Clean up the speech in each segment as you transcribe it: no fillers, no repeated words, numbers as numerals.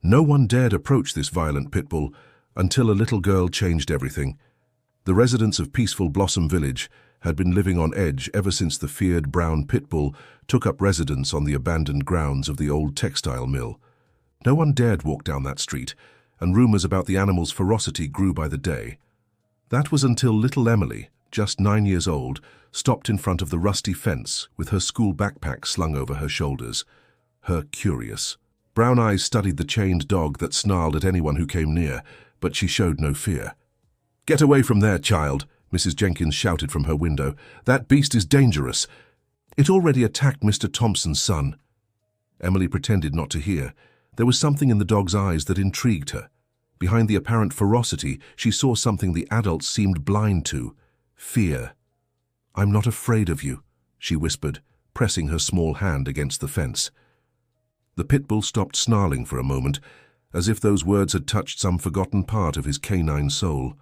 No one dared approach this violent Pitbull until a little girl changed everything. The residents of peaceful Blossom Village had been living on edge ever since the feared brown Pitbull took up residence on the abandoned grounds of the old textile mill. No one dared walk down that street, and rumors about the animal's ferocity grew by the day. That was until little Emily, just 9 years old, stopped in front of the rusty fence with her school backpack slung over her shoulders. Her curious brown eyes studied the chained dog that snarled at anyone who came near, but she showed no fear. "Get away from there, child," Mrs. Jenkins shouted from her window. "That beast is dangerous. It already attacked Mr. Thompson's son." Emily pretended not to hear. There was something in the dog's eyes that intrigued her. Behind the apparent ferocity, she saw something the adults seemed blind to: fear. "I'm not afraid of you," she whispered, pressing her small hand against the fence. The Pitbull stopped snarling for a moment, as if those words had touched some forgotten part of his canine soul.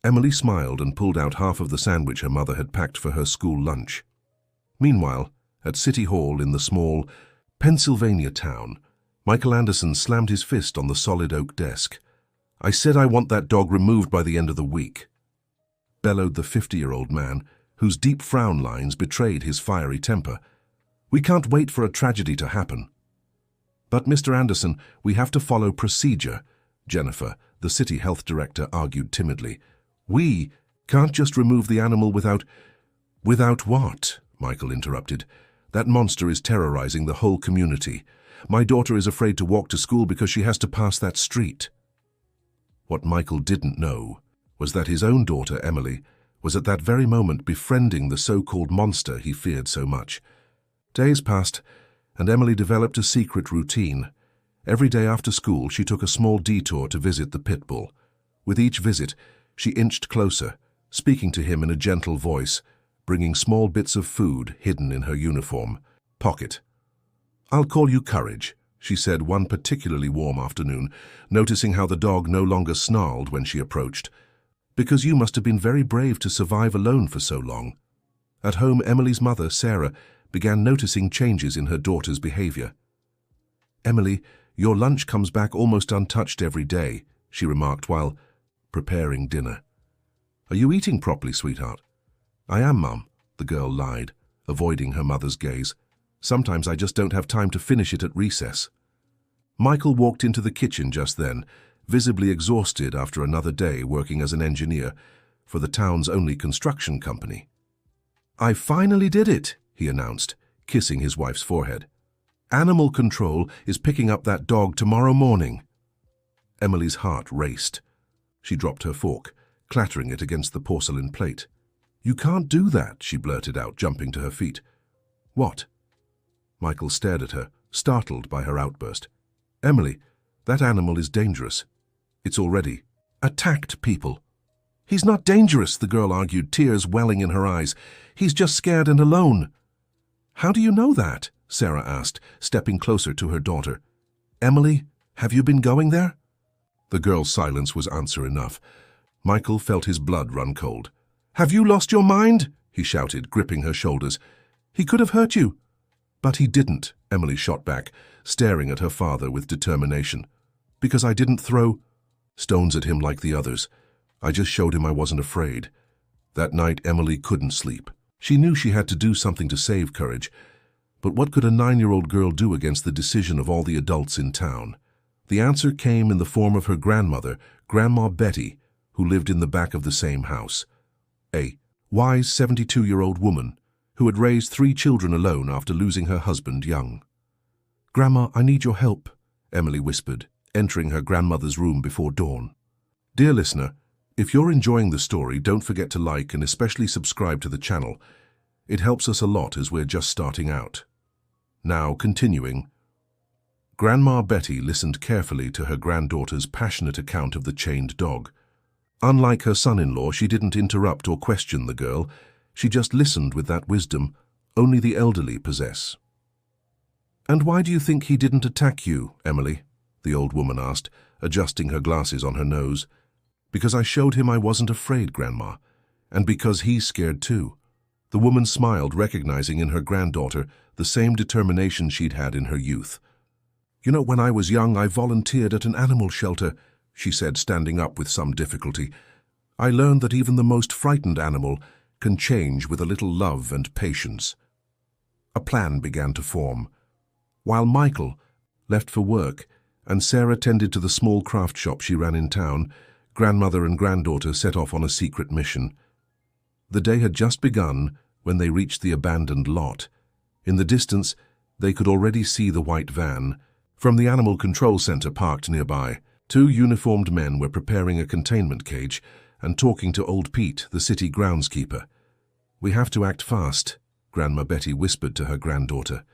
Emily smiled and pulled out half of the sandwich her mother had packed for her school lunch. Meanwhile, at City Hall in the small Pennsylvania town, Michael Anderson slammed his fist on the solid oak desk. "I said I want that dog removed by the end of the week," bellowed the 50-year-old man, whose deep frown lines betrayed his fiery temper. "We can't wait for a tragedy to happen." "But, Mr. Anderson, we have to follow procedure," Jennifer, the city health director, argued timidly. "We can't just remove the animal without—" "Without what?" Michael interrupted. "That monster is terrorizing the whole community. My daughter is afraid to walk to school because she has to pass that street." What Michael didn't know was that his own daughter, Emily, was at that very moment befriending the so-called monster he feared so much. Days passed, and Emily developed a secret routine. Every day after school, she took a small detour to visit the Pitbull. With each visit, she inched closer, speaking to him in a gentle voice, bringing small bits of food hidden in her uniform pocket. "I'll call you Courage," she said one particularly warm afternoon, noticing how the dog no longer snarled when she approached. "Because you must have been very brave to survive alone for so long." At home, Emily's mother, Sarah, began noticing changes in her daughter's behavior. "Emily, your lunch comes back almost untouched every day," she remarked while preparing dinner. "Are you eating properly, sweetheart?" "I am, Mum," the girl lied, avoiding her mother's gaze. "Sometimes I just don't have time to finish it at recess." Michael walked into the kitchen just then, visibly exhausted after another day working as an engineer for the town's only construction company. "I finally did it," he announced, kissing his wife's forehead. "Animal control is picking up that dog tomorrow morning." Emily's heart raced. She dropped her fork, clattering it against the porcelain plate. "You can't do that," she blurted out, jumping to her feet. "What?" Michael stared at her, startled by her outburst. "Emily, that animal is dangerous. It's already attacked people." "He's not dangerous," the girl argued, tears welling in her eyes. "He's just scared and alone." "How do you know that?" Sarah asked, stepping closer to her daughter. "Emily, have you been going there?" The girl's silence was answer enough. Michael felt his blood run cold. "Have you lost your mind?" he shouted, gripping her shoulders. "He could have hurt you." "But he didn't," Emily shot back, staring at her father with determination. "Because I didn't throw stones at him like the others. I just showed him I wasn't afraid." That night, Emily couldn't sleep. She knew she had to do something to save Courage, but what could a 9-year-old girl do against the decision of all the adults in town? The answer came in the form of her grandmother, Grandma Betty, who lived in the back of the same house. A wise 72-year-old woman who had raised 3 children alone after losing her husband young. "Grandma, I need your help," Emily whispered, entering her grandmother's room before dawn. Dear listener, if you're enjoying the story, don't forget to like and especially subscribe to the channel. It helps us a lot as we're just starting out. Now, continuing. Grandma Betty listened carefully to her granddaughter's passionate account of the chained dog. Unlike her son-in-law, she didn't interrupt or question the girl. She just listened with that wisdom only the elderly possess. "And why do you think he didn't attack you, Emily?" the old woman asked, adjusting her glasses on her nose. "Because I showed him I wasn't afraid, Grandma, and because he's scared too." The woman smiled, recognizing in her granddaughter the same determination she'd had in her youth. You know, when I was young, I volunteered at an animal shelter, she said, standing up with some difficulty. I learned that even the most frightened animal can change with a little love and patience. A plan began to form. While Michael left for work and Sarah tended to the small craft shop she ran in town, grandmother and granddaughter set off on a secret mission. The day had just begun when they reached the abandoned lot. In the distance, they could already see the white van. From the animal control center parked nearby, 2 uniformed men were preparing a containment cage and talking to old Pete, the city groundskeeper. "We have to act fast," Grandma Betty whispered to her granddaughter.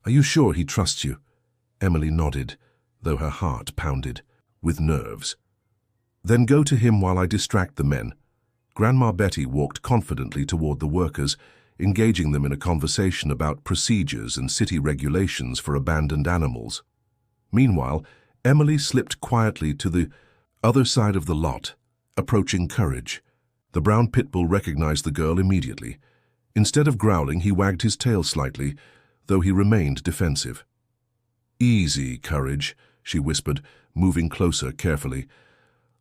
"Are you sure he trusts you?" Emily nodded, though her heart pounded, with nerves. "Then go to him while I distract the men." Grandma Betty walked confidently toward the workers, engaging them in a conversation about procedures and city regulations for abandoned animals. Meanwhile, Emily slipped quietly to the other side of the lot, approaching Courage. The brown Pitbull recognized the girl immediately. Instead of growling, he wagged his tail slightly, though he remained defensive. "Easy, Courage," she whispered, moving closer carefully.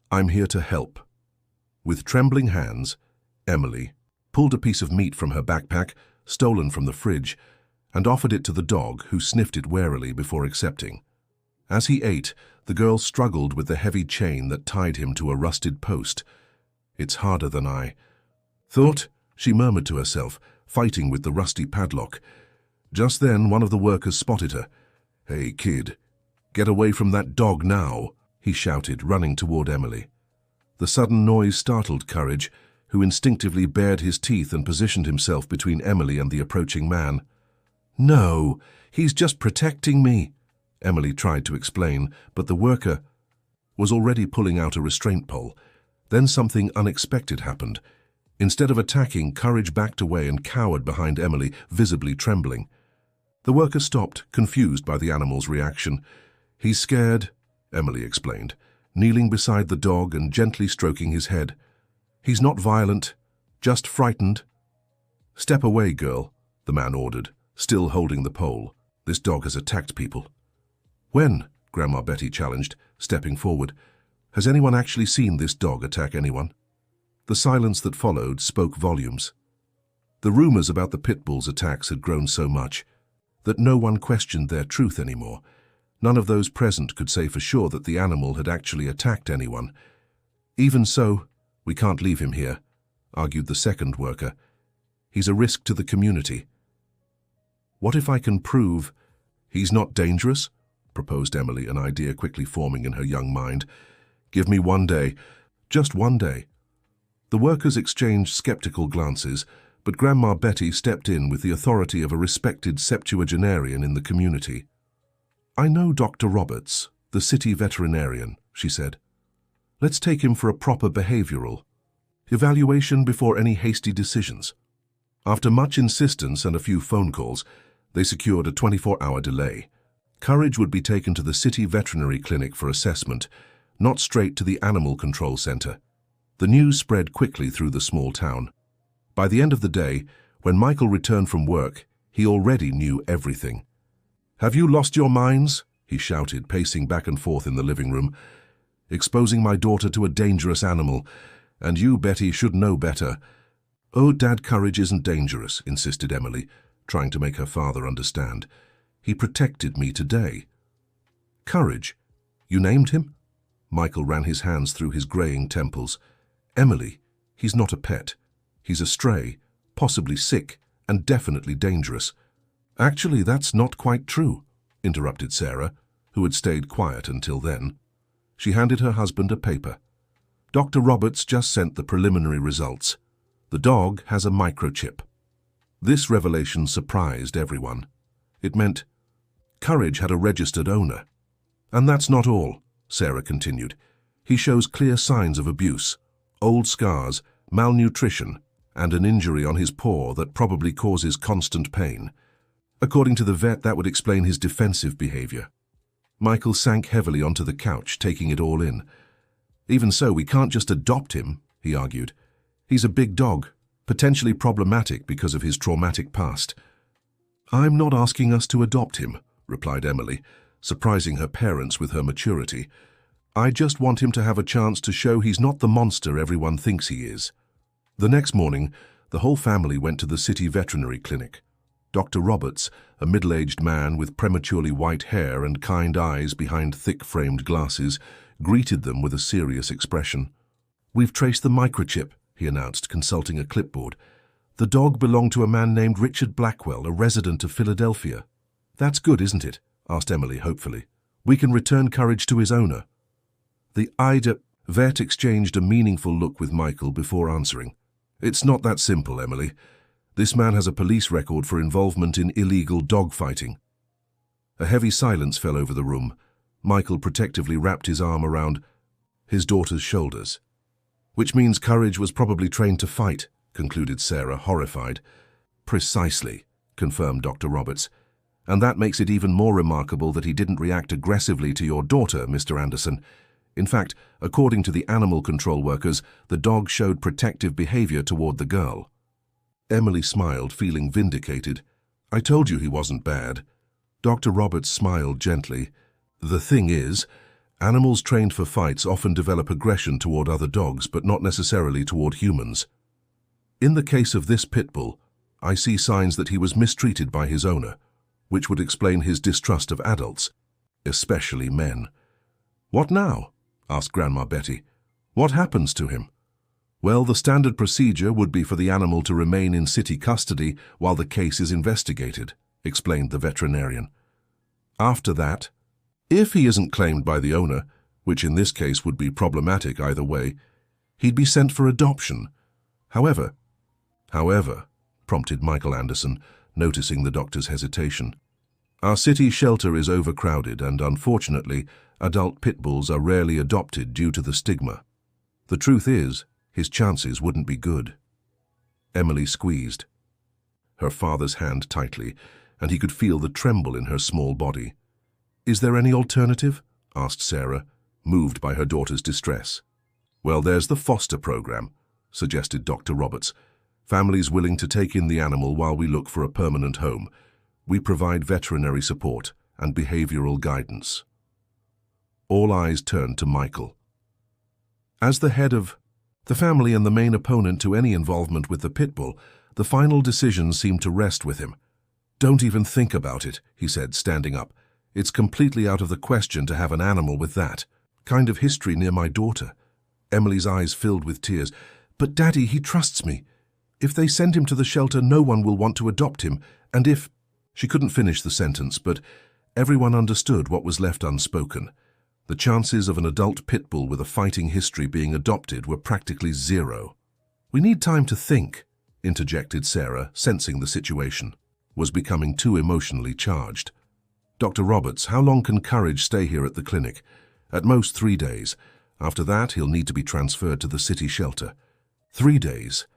"I'm here to help." With trembling hands, Emily pulled a piece of meat from her backpack, stolen from the fridge, and offered it to the dog, who sniffed it warily before accepting. As he ate, the girl struggled with the heavy chain that tied him to a rusted post. "It's harder than I thought," she murmured to herself, fighting with the rusty padlock. Just then, one of the workers spotted her. "Hey, kid, get away from that dog now," he shouted, running toward Emily. The sudden noise startled Courage, who instinctively bared his teeth and positioned himself between Emily and the approaching man. "No, he's just protecting me," Emily tried to explain, but the worker was already pulling out a restraint pole. Then something unexpected happened. Instead of attacking, Courage backed away and cowered behind Emily, visibly trembling. The worker stopped, confused by the animal's reaction. "He's scared," Emily explained, kneeling beside the dog and gently stroking his head. "He's not violent, just frightened." "Step away, girl," the man ordered, still holding the pole. "This dog has attacked people." "When?" Grandma Betty challenged, stepping forward. "Has anyone actually seen this dog attack anyone?" The silence that followed spoke volumes. The rumors about the Pitbull's attacks had grown so much that no one questioned their truth anymore. None of those present could say for sure that the animal had actually attacked anyone. "Even so, we can't leave him here," argued the second worker. "He's a risk to the community." "What if I can prove he's not dangerous?" proposed Emily, an idea quickly forming in her young mind. "Give me one day, just one day." The workers exchanged skeptical glances, but Grandma Betty stepped in with the authority of a respected septuagenarian in the community. "I know Dr. Roberts, the city veterinarian," she said. "Let's take him for a proper behavioral evaluation before any hasty decisions." After much insistence and a few phone calls, they secured a 24-hour delay. Courage would be taken to the city veterinary clinic for assessment, not straight to the animal control center. The news spread quickly through the small town. By the end of the day, when Michael returned from work, he already knew everything. "Have you lost your minds?" he shouted, pacing back and forth in the living room. "Exposing my daughter to a dangerous animal, and you, Betty, should know better." "Oh, Dad, Courage isn't dangerous," insisted Emily, trying to make her father understand. "He protected me today." "Courage? You named him?" Michael ran his hands through his graying temples. "Emily, he's not a pet. He's a stray, possibly sick, and definitely dangerous." "Actually, that's not quite true," interrupted Sarah, who had stayed quiet until then. She handed her husband a paper. "Dr. Roberts just sent the preliminary results. The dog has a microchip." This revelation surprised everyone. It meant Courage had a registered owner. "And that's not all," Sarah continued. "He shows clear signs of abuse, old scars, malnutrition, and an injury on his paw that probably causes constant pain. According to the vet, that would explain his defensive behavior." Michael sank heavily onto the couch, taking it all in. "Even so, we can't just adopt him," he argued. "He's a big dog, potentially problematic because of his traumatic past." "I'm not asking us to adopt him," replied Emily, surprising her parents with her maturity. "I just want him to have a chance to show he's not the monster everyone thinks he is." The next morning, the whole family went to the city veterinary clinic. Dr. Roberts, a middle-aged man with prematurely white hair and kind eyes behind thick-framed glasses, greeted them with a serious expression. "We've traced the microchip," he announced, consulting a clipboard. "The dog belonged to a man named Richard Blackwell, a resident of Philadelphia." "That's good, isn't it?" asked Emily hopefully. "We can return Courage to his owner." The vet exchanged a meaningful look with Michael before answering. "It's not that simple, Emily. This man has a police record for involvement in illegal dogfighting." A heavy silence fell over the room. Michael protectively wrapped his arm around his daughter's shoulders. "Which means Courage was probably trained to fight," concluded Sarah, horrified. "Precisely," confirmed Dr. Roberts. "And that makes it even more remarkable that he didn't react aggressively to your daughter, Mr. Anderson. In fact, according to the animal control workers, the dog showed protective behavior toward the girl." Emily smiled, feeling vindicated. "I told you he wasn't bad." Dr. Roberts smiled gently. "The thing is, animals trained for fights often develop aggression toward other dogs, but not necessarily toward humans. In the case of this Pitbull, I see signs that he was mistreated by his owner, which would explain his distrust of adults, especially men." "What now?" asked Grandma Betty. "What happens to him?" "Well, the standard procedure would be for the animal to remain in city custody while the case is investigated," explained the veterinarian. "After that, if he isn't claimed by the owner, which in this case would be problematic either way, he'd be sent for adoption. However, prompted Michael Anderson, noticing the doctor's hesitation. "Our city shelter is overcrowded and, unfortunately, adult pit bulls are rarely adopted due to the stigma. The truth is, his chances wouldn't be good." Emily squeezed her father's hand tightly, and he could feel the tremble in her small body. "Is there any alternative?" asked Sarah, moved by her daughter's distress. "Well, there's the foster program," suggested Dr. Roberts. "Families willing to take in the animal while we look for a permanent home. We provide veterinary support and behavioral guidance." All eyes turned to Michael. As the head of the family and the main opponent to any involvement with the Pitbull, the final decision seemed to rest with him. "Don't even think about it," he said, standing up. "It's completely out of the question to have an animal with that kind of history near my daughter." Emily's eyes filled with tears. "But Daddy, he trusts me. If they send him to the shelter, no one will want to adopt him, and if—" She couldn't finish the sentence, but everyone understood what was left unspoken. The chances of an adult pit bull with a fighting history being adopted were practically zero. "We need time to think," interjected Sarah, sensing the situation was becoming too emotionally charged. "Dr. Roberts, how long can Courage stay here at the clinic?" "At most 3 days. After that, he'll need to be transferred to the city shelter." 3 days.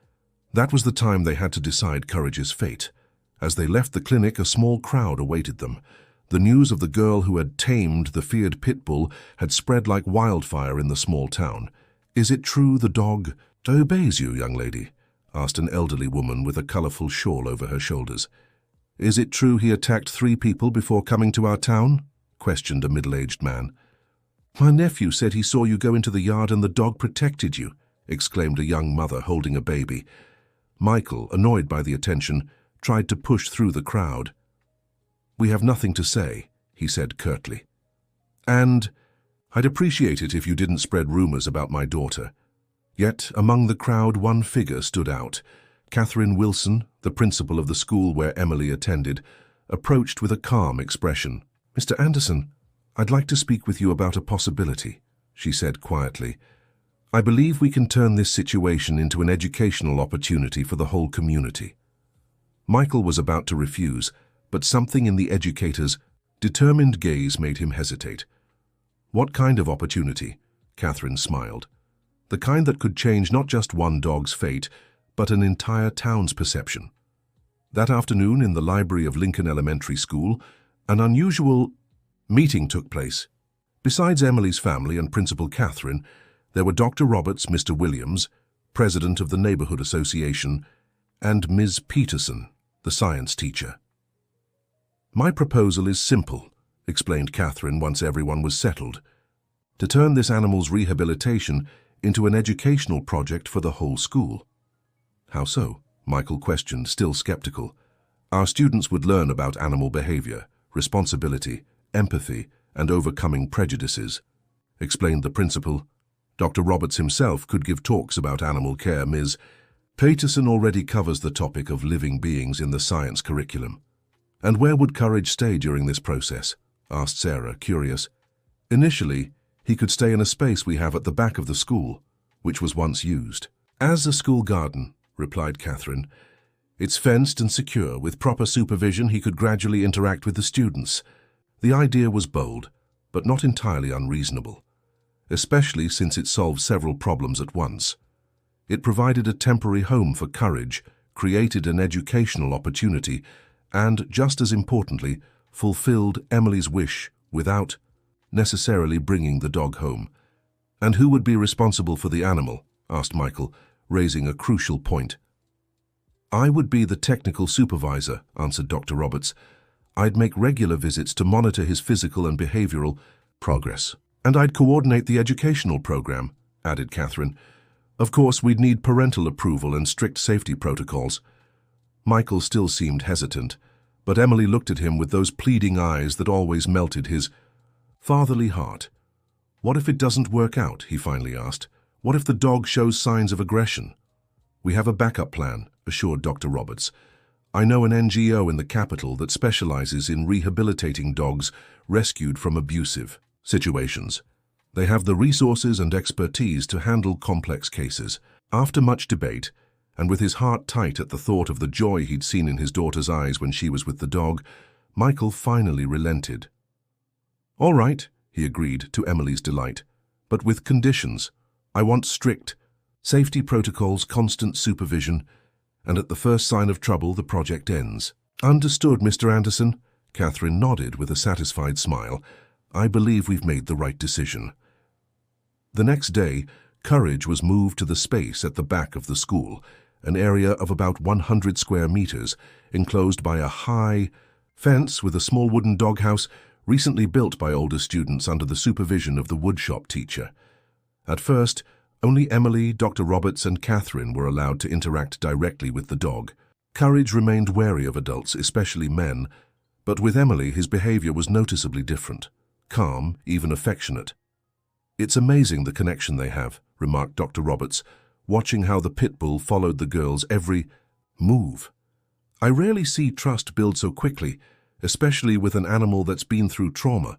That was the time they had to decide Courage's fate. As they left the clinic, a small crowd awaited them. The news of the girl who had tamed the feared pit bull had spread like wildfire in the small town. "Is it true the dog obeys you, young lady?" asked an elderly woman with a colorful shawl over her shoulders. "Is it true he attacked 3 people before coming to our town?" questioned a middle-aged man. "My nephew said he saw you go into the yard and the dog protected you," exclaimed a young mother holding a baby. Michael, annoyed by the attention, tried to push through the crowd. "We have nothing to say," he said curtly. "And I'd appreciate it if you didn't spread rumors about my daughter." Yet among the crowd, one figure stood out. Catherine Wilson, the principal of the school where Emily attended, approached with a calm expression. "Mr. Anderson, I'd like to speak with you about a possibility," she said quietly. "I believe we can turn this situation into an educational opportunity for the whole community." Michael was about to refuse, but something in the educator's determined gaze made him hesitate. "What kind of opportunity?" Catherine smiled. "The kind that could change not just one dog's fate, but an entire town's perception." That afternoon in the library of Lincoln Elementary School, an unusual meeting took place. Besides Emily's family and Principal Catherine, there were Dr. Roberts, Mr. Williams, President of the Neighborhood Association, and Ms. Peterson, the science teacher. "My proposal is simple," explained Catherine once everyone was settled, to turn this animal's rehabilitation into an educational project for the whole school. How so? Michael questioned, still skeptical. Our students would learn about animal behavior, responsibility, empathy, and overcoming prejudices, explained the principal. Dr. Roberts himself could give talks about animal care. Ms. Peterson already covers the topic of living beings in the science curriculum. And where would Courage stay during this process? Asked Sarah, curious. Initially, he could stay in a space we have at the back of the school, which was once used. As a school garden, replied Catherine. It's fenced and secure. With proper supervision, he could gradually interact with the students. The idea was bold, but not entirely unreasonable, especially since it solved several problems at once. It provided a temporary home for Courage, created an educational opportunity, and, just as importantly, fulfilled Emily's wish without necessarily bringing the dog home. And who would be responsible for the animal? Asked Michael, raising a crucial point. I would be the technical supervisor, answered Dr. Roberts. I'd make regular visits to monitor his physical and behavioral progress. And I'd coordinate the educational program, added Catherine. Of course, we'd need parental approval and strict safety protocols. Michael still seemed hesitant, but Emily looked at him with those pleading eyes that always melted his fatherly heart. What if it doesn't work out? He finally asked. What if the dog shows signs of aggression? We have a backup plan, assured Dr. Roberts. I know an NGO in the capital that specializes in rehabilitating dogs rescued from abusive situations. They have the resources and expertise to handle complex cases. After much debate, and with his heart tight at the thought of the joy he'd seen in his daughter's eyes when she was with the dog, Michael finally relented. All right, he agreed, to Emily's delight, but with conditions. I want strict safety protocols, constant supervision, and at the first sign of trouble, the project ends. Understood, Mr. Anderson. Catherine nodded with a satisfied smile. I believe we've made the right decision. The next day, Courage was moved to the space at the back of the school, an area of about 100 square meters, enclosed by a high fence with a small wooden doghouse recently built by older students under the supervision of the woodshop teacher. At first, only Emily, Dr. Roberts, and Catherine were allowed to interact directly with the dog. Courage remained wary of adults, especially men, but with Emily his behavior was noticeably different, calm, even affectionate. It's amazing the connection they have, remarked Dr. Roberts, watching how the Pitbull followed the girl's every move. I rarely see trust build so quickly, especially with an animal that's been through trauma.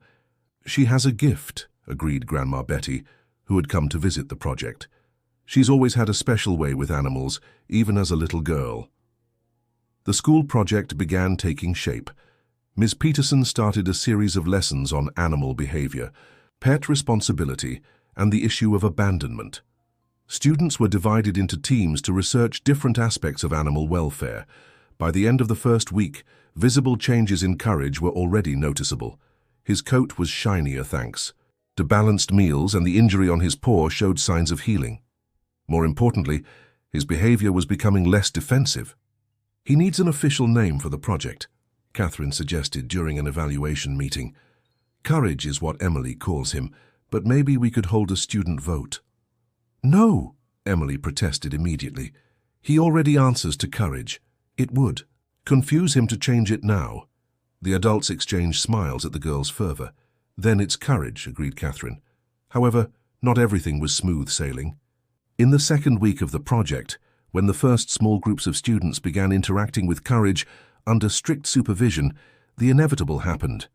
She has a gift, agreed Grandma Betty, who had come to visit the project. She's always had a special way with animals, even as a little girl. The school project began taking shape. Ms. Peterson started a series of lessons on animal behavior, pet responsibility, and the issue of abandonment. Students were divided into teams to research different aspects of animal welfare. By the end of the first week, visible changes in Courage were already noticeable. His coat was shinier, thanks to balanced meals, and the injury on his paw showed signs of healing. More importantly, his behavior was becoming less defensive. He needs an official name for the project, Catherine suggested during an evaluation meeting. Courage is what Emily calls him, but maybe we could hold a student vote. No, Emily protested immediately. He already answers to Courage. It would confuse him to change it now. The adults exchanged smiles at the girl's fervor. Then it's Courage, agreed Catherine. However, not everything was smooth sailing. In the second week of the project, when the first small groups of students began interacting with Courage under strict supervision, the inevitable happened.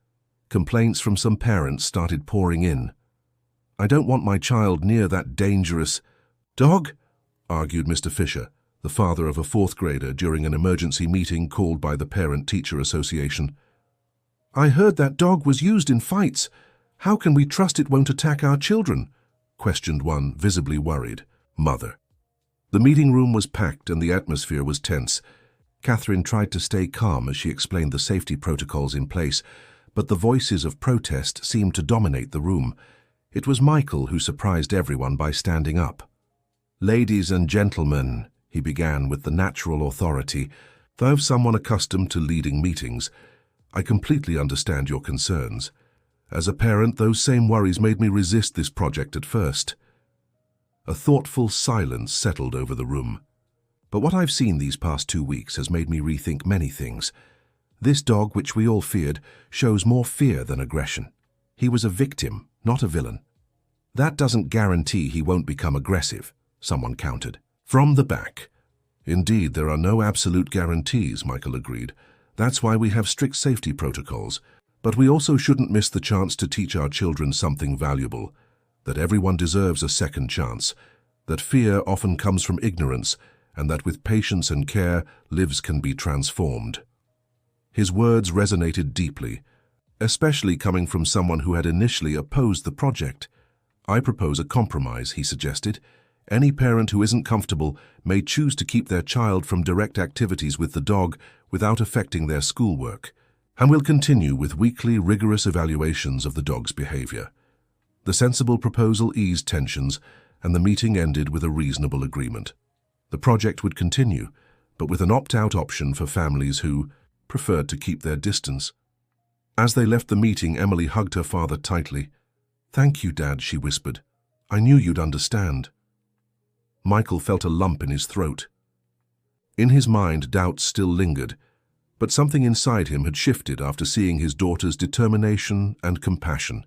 Complaints from some parents started pouring in. I don't want my child near that dangerous dog, argued Mr. Fisher, the father of a fourth grader, during an emergency meeting called by the Parent-Teacher Association. I heard that dog was used in fights. How can we trust it won't attack our children? Questioned one, visibly worried mother. The meeting room was packed and the atmosphere was tense. Catherine tried to stay calm as she explained the safety protocols in place, but the voices of protest seemed to dominate the room. It was Michael who surprised everyone by standing up. Ladies and gentlemen, he began with the natural authority, though someone accustomed to leading meetings. I completely understand your concerns. As a parent, those same worries made me resist this project at first. A thoughtful silence settled over the room. But what I've seen these past 2 weeks has made me rethink many things. This dog, which we all feared, shows more fear than aggression. He was a victim, not a villain. That doesn't guarantee he won't become aggressive, someone countered. From the back. Indeed, there are no absolute guarantees, Michael agreed. That's why we have strict safety protocols. But we also shouldn't miss the chance to teach our children something valuable, that everyone deserves a second chance, that fear often comes from ignorance, and that with patience and care, lives can be transformed. His words resonated deeply, especially coming from someone who had initially opposed the project. I propose a compromise, he suggested. Any parent who isn't comfortable may choose to keep their child from direct activities with the dog without affecting their schoolwork, and we'll continue with weekly rigorous evaluations of the dog's behavior. The sensible proposal eased tensions, and the meeting ended with a reasonable agreement. The project would continue, but with an opt-out option for families who preferred to keep their distance. As they left the meeting, Emily hugged her father tightly. "Thank you, Dad," she whispered. "I knew you'd understand." Michael felt a lump in his throat. In his mind, doubts still lingered, but something inside him had shifted after seeing his daughter's determination and compassion.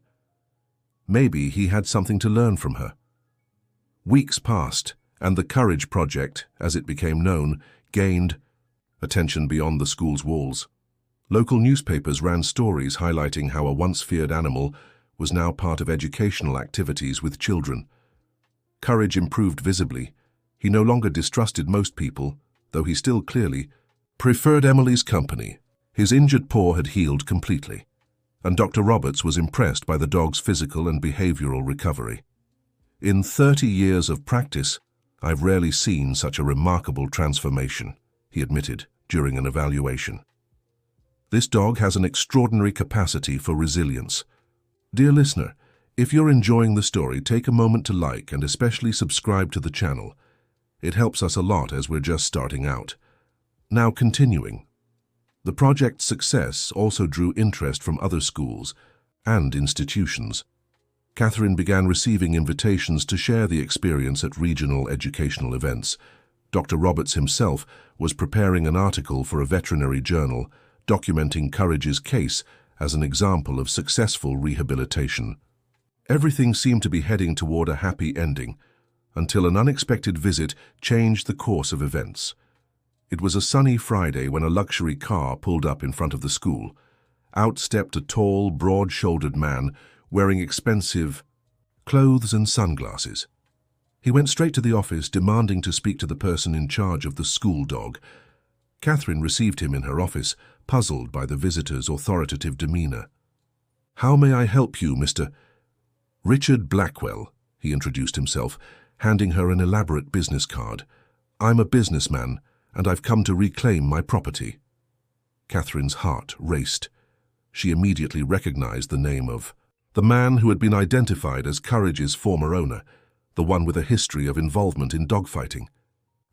Maybe he had something to learn from her. Weeks passed, and the Courage Project, as it became known, gained attention beyond the school's walls. Local newspapers ran stories highlighting how a once-feared animal was now part of educational activities with children. Courage improved visibly. He no longer distrusted most people, though he still clearly preferred Emily's company. His injured paw had healed completely, and Dr. Roberts was impressed by the dog's physical and behavioral recovery. "In 30 years of practice, I've rarely seen such a remarkable transformation," he admitted during an evaluation. "This dog has an extraordinary capacity for resilience." Dear listener, if you're enjoying the story, take a moment to like and especially subscribe to the channel. It helps us a lot as we're just starting out. Now continuing. The project's success also drew interest from other schools and institutions. Catherine began receiving invitations to share the experience at regional educational events. Dr. Roberts himself was preparing an article for a veterinary journal documenting Courage's case as an example of successful rehabilitation. Everything seemed to be heading toward a happy ending, until an unexpected visit changed the course of events. It was a sunny Friday when a luxury car pulled up in front of the school. Out stepped a tall, broad-shouldered man wearing expensive clothes and sunglasses. He went straight to the office, demanding to speak to the person in charge of the school dog. Catherine received him in her office, puzzled by the visitor's authoritative demeanor. "How may I help you, Mr. Richard Blackwell?" he introduced himself, handing her an elaborate business card. "I'm a businessman, and I've come to reclaim my property." Catherine's heart raced. She immediately recognized the name of the man who had been identified as Courage's former owner, the one with a history of involvement in dogfighting.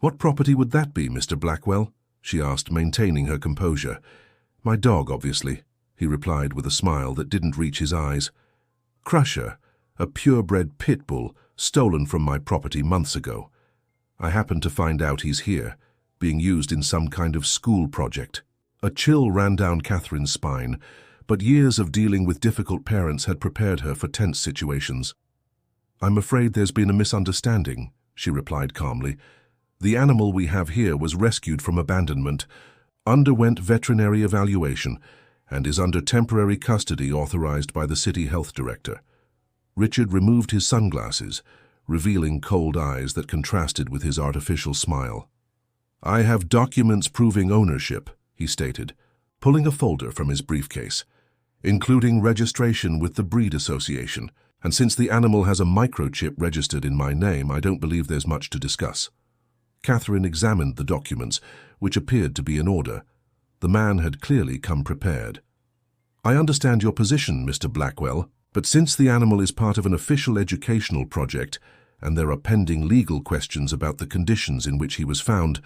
"What property would that be, Mr. Blackwell?" she asked, maintaining her composure. "My dog, obviously," he replied with a smile that didn't reach his eyes. "Crusher, a purebred Pitbull, stolen from my property months ago. I happened to find out he's here, being used in some kind of school project." A chill ran down Catherine's spine, but years of dealing with difficult parents had prepared her for tense situations. "I'm afraid there's been a misunderstanding," she replied calmly. "The animal we have here was rescued from abandonment, underwent veterinary evaluation, and is under temporary custody authorized by the city health director." Richard removed his sunglasses, revealing cold eyes that contrasted with his artificial smile. "I have documents proving ownership," he stated, pulling a folder from his briefcase, "including registration with the Breed Association, and since the animal has a microchip registered in my name, I don't believe there's much to discuss." Catherine examined the documents, which appeared to be in order. The man had clearly come prepared. "I understand your position, Mr. Blackwell, but since the animal is part of an official educational project, and there are pending legal questions about the conditions in which he was found,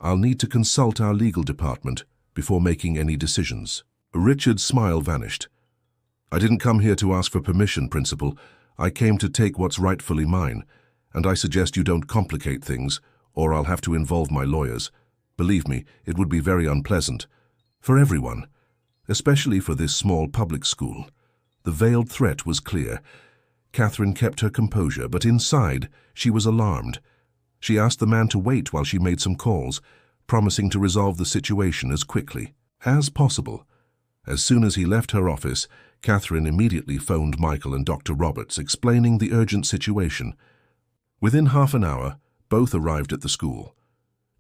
I'll need to consult our legal department before making any decisions." Richard's smile vanished. I didn't come here to ask for permission, Principal. I came to take what's rightfully mine, and I suggest you don't complicate things, or I'll have to involve my lawyers. Believe me, it would be very unpleasant. For everyone, especially for this small public school. The veiled threat was clear. Catherine kept her composure, but inside she was alarmed. She asked the man to wait while she made some calls, promising to resolve the situation as quickly as possible. As soon as he left her office, Catherine immediately phoned Michael and Dr. Roberts, explaining the urgent situation. Within half an hour, both arrived at the school.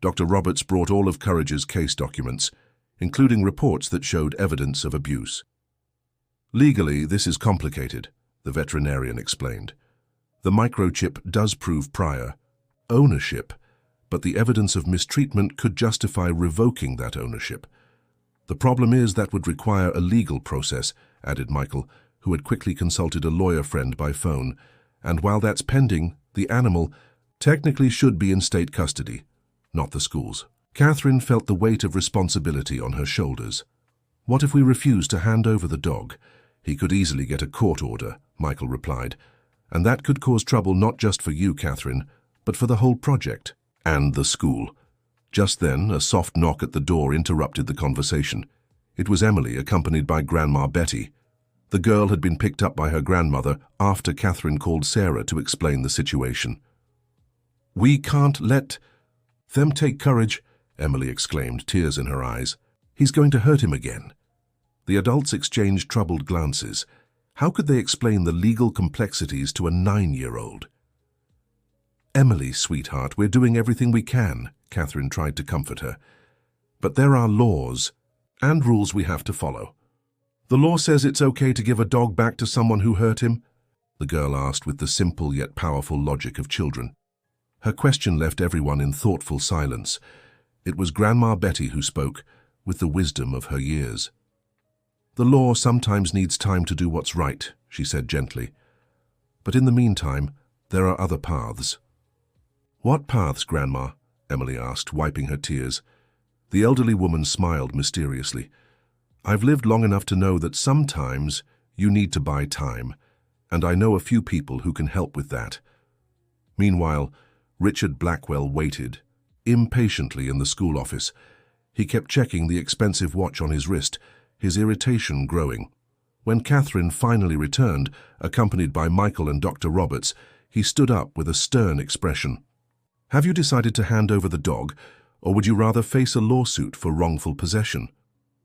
Dr. Roberts brought all of Courage's case documents, including reports that showed evidence of abuse. Legally, this is complicated, the veterinarian explained. The microchip does prove prior ownership, but the evidence of mistreatment could justify revoking that ownership. The problem is that would require a legal process, added Michael, who had quickly consulted a lawyer friend by phone, and while that's pending, the animal technically should be in state custody, not the schools. Catherine felt the weight of responsibility on her shoulders. What if we refuse to hand over the dog? He could easily get a court order, Michael replied, and that could cause trouble not just for you, Catherine, but for the whole project and the school. Just then, a soft knock at the door interrupted the conversation. It was Emily, accompanied by Grandma Betty. The girl had been picked up by her grandmother after Catherine called Sarah to explain the situation. "We can't let them take Courage," Emily exclaimed, tears in her eyes. "He's going to hurt him again." The adults exchanged troubled glances. How could they explain the legal complexities to a 9-year-old? "Emily, sweetheart, we're doing everything we can," Catherine tried to comfort her. "But there are laws and rules we have to follow." "The law says it's okay to give a dog back to someone who hurt him?" the girl asked with the simple yet powerful logic of children. Her question left everyone in thoughtful silence. It was Grandma Betty who spoke, with the wisdom of her years. "The law sometimes needs time to do what's right," she said gently. "But in the meantime, there are other paths." "What paths, Grandma?" Emily asked, wiping her tears. The elderly woman smiled mysteriously. "I've lived long enough to know that sometimes you need to buy time, and I know a few people who can help with that." Meanwhile, Richard Blackwell waited, impatiently in the school office. He kept checking the expensive watch on his wrist, his irritation growing. When Catherine finally returned, accompanied by Michael and Dr. Roberts, he stood up with a stern expression. "Have you decided to hand over the dog, or would you rather face a lawsuit for wrongful possession?"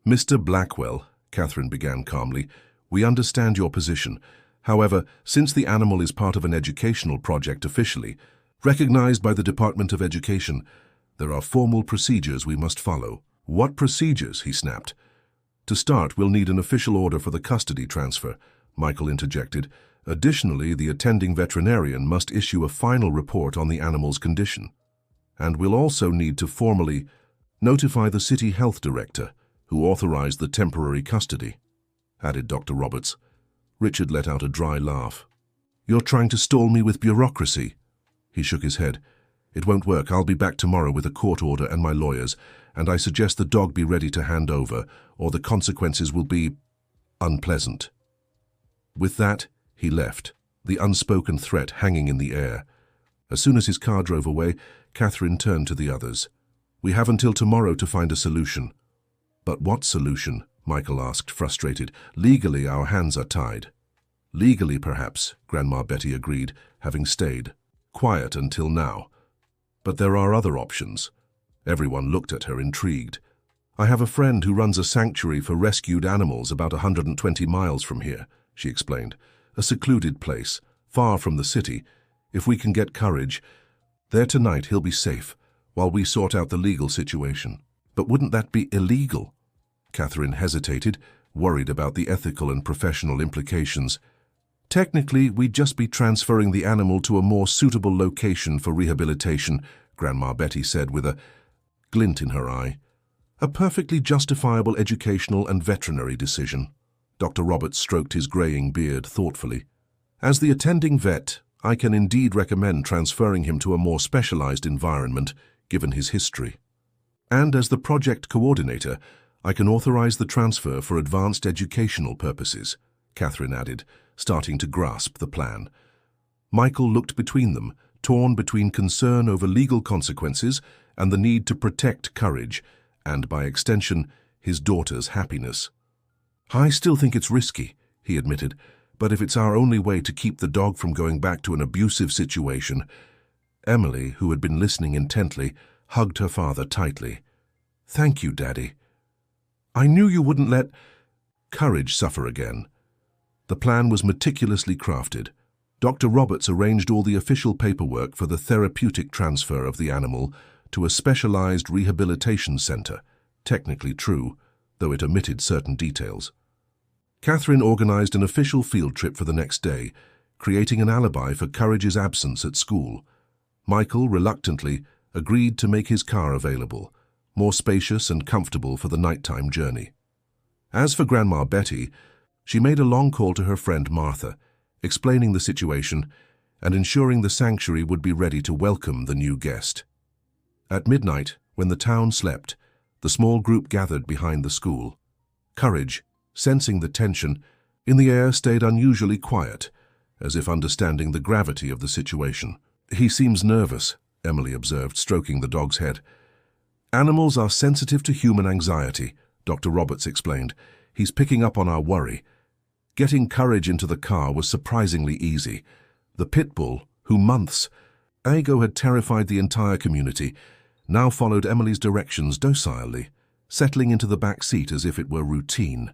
"Mr. Blackwell," Catherine began calmly, "we understand your position. However, since the animal is part of an educational project officially, recognized by the Department of Education, there are formal procedures we must follow." "What procedures?" he snapped. "To start, we'll need an official order for the custody transfer," Michael interjected. "Additionally, the attending veterinarian must issue a final report on the animal's condition. And we'll also need to formally notify the city health director, who authorized the temporary custody," added Dr. Roberts. Richard let out a dry laugh. "You're trying to stall me with bureaucracy?" He shook his head. "It won't work. I'll be back tomorrow with a court order and my lawyers, and I suggest the dog be ready to hand over, or the consequences will be unpleasant." With that, he left, the unspoken threat hanging in the air. As soon as his car drove away, Catherine turned to the others. "We have until tomorrow to find a solution." "But what solution?" Michael asked, frustrated. "Legally, our hands are tied." "Legally, perhaps," Grandma Betty agreed, having stayed quiet until now. "But there are other options." Everyone looked at her, intrigued. "I have a friend who runs a sanctuary for rescued animals about 120 miles from here," she explained. "A secluded place, far from the city. If we can get Courage there tonight, he'll be safe, while we sort out the legal situation." "But wouldn't that be illegal?" Catherine hesitated, worried about the ethical and professional implications. "Technically, we'd just be transferring the animal to a more suitable location for rehabilitation," Grandma Betty said with a glint in her eye. "A perfectly justifiable educational and veterinary decision." Dr. Roberts stroked his graying beard thoughtfully. "As the attending vet, I can indeed recommend transferring him to a more specialized environment, given his history. And as the project coordinator, I can authorize the transfer for advanced educational purposes," Catherine added, starting to grasp the plan. Michael looked between them, torn between concern over legal consequences and the need to protect Courage, and by extension, his daughter's happiness. "I still think it's risky," he admitted, "but if it's our only way to keep the dog from going back to an abusive situation—" Emily, who had been listening intently, hugged her father tightly. "Thank you, Daddy. I knew you wouldn't let Courage suffer again." The plan was meticulously crafted. Dr. Roberts arranged all the official paperwork for the therapeutic transfer of the animal to a specialized rehabilitation center, technically true, though it omitted certain details. Catherine organized an official field trip for the next day, creating an alibi for Courage's absence at school. Michael, reluctantly, agreed to make his car available, more spacious and comfortable for the nighttime journey. As for Grandma Betty, she made a long call to her friend Martha, explaining the situation and ensuring the sanctuary would be ready to welcome the new guest. At midnight, when the town slept, the small group gathered behind the school. Courage, sensing the tension in the air, stayed unusually quiet, as if understanding the gravity of the situation. "He seems nervous," Emily observed, stroking the dog's head. "Animals are sensitive to human anxiety," Dr. Roberts explained. "He's picking up on our worry." Getting Courage into the car was surprisingly easy. The Pitbull, who months ago had terrified the entire community, now followed Emily's directions docilely, settling into the back seat as if it were routine.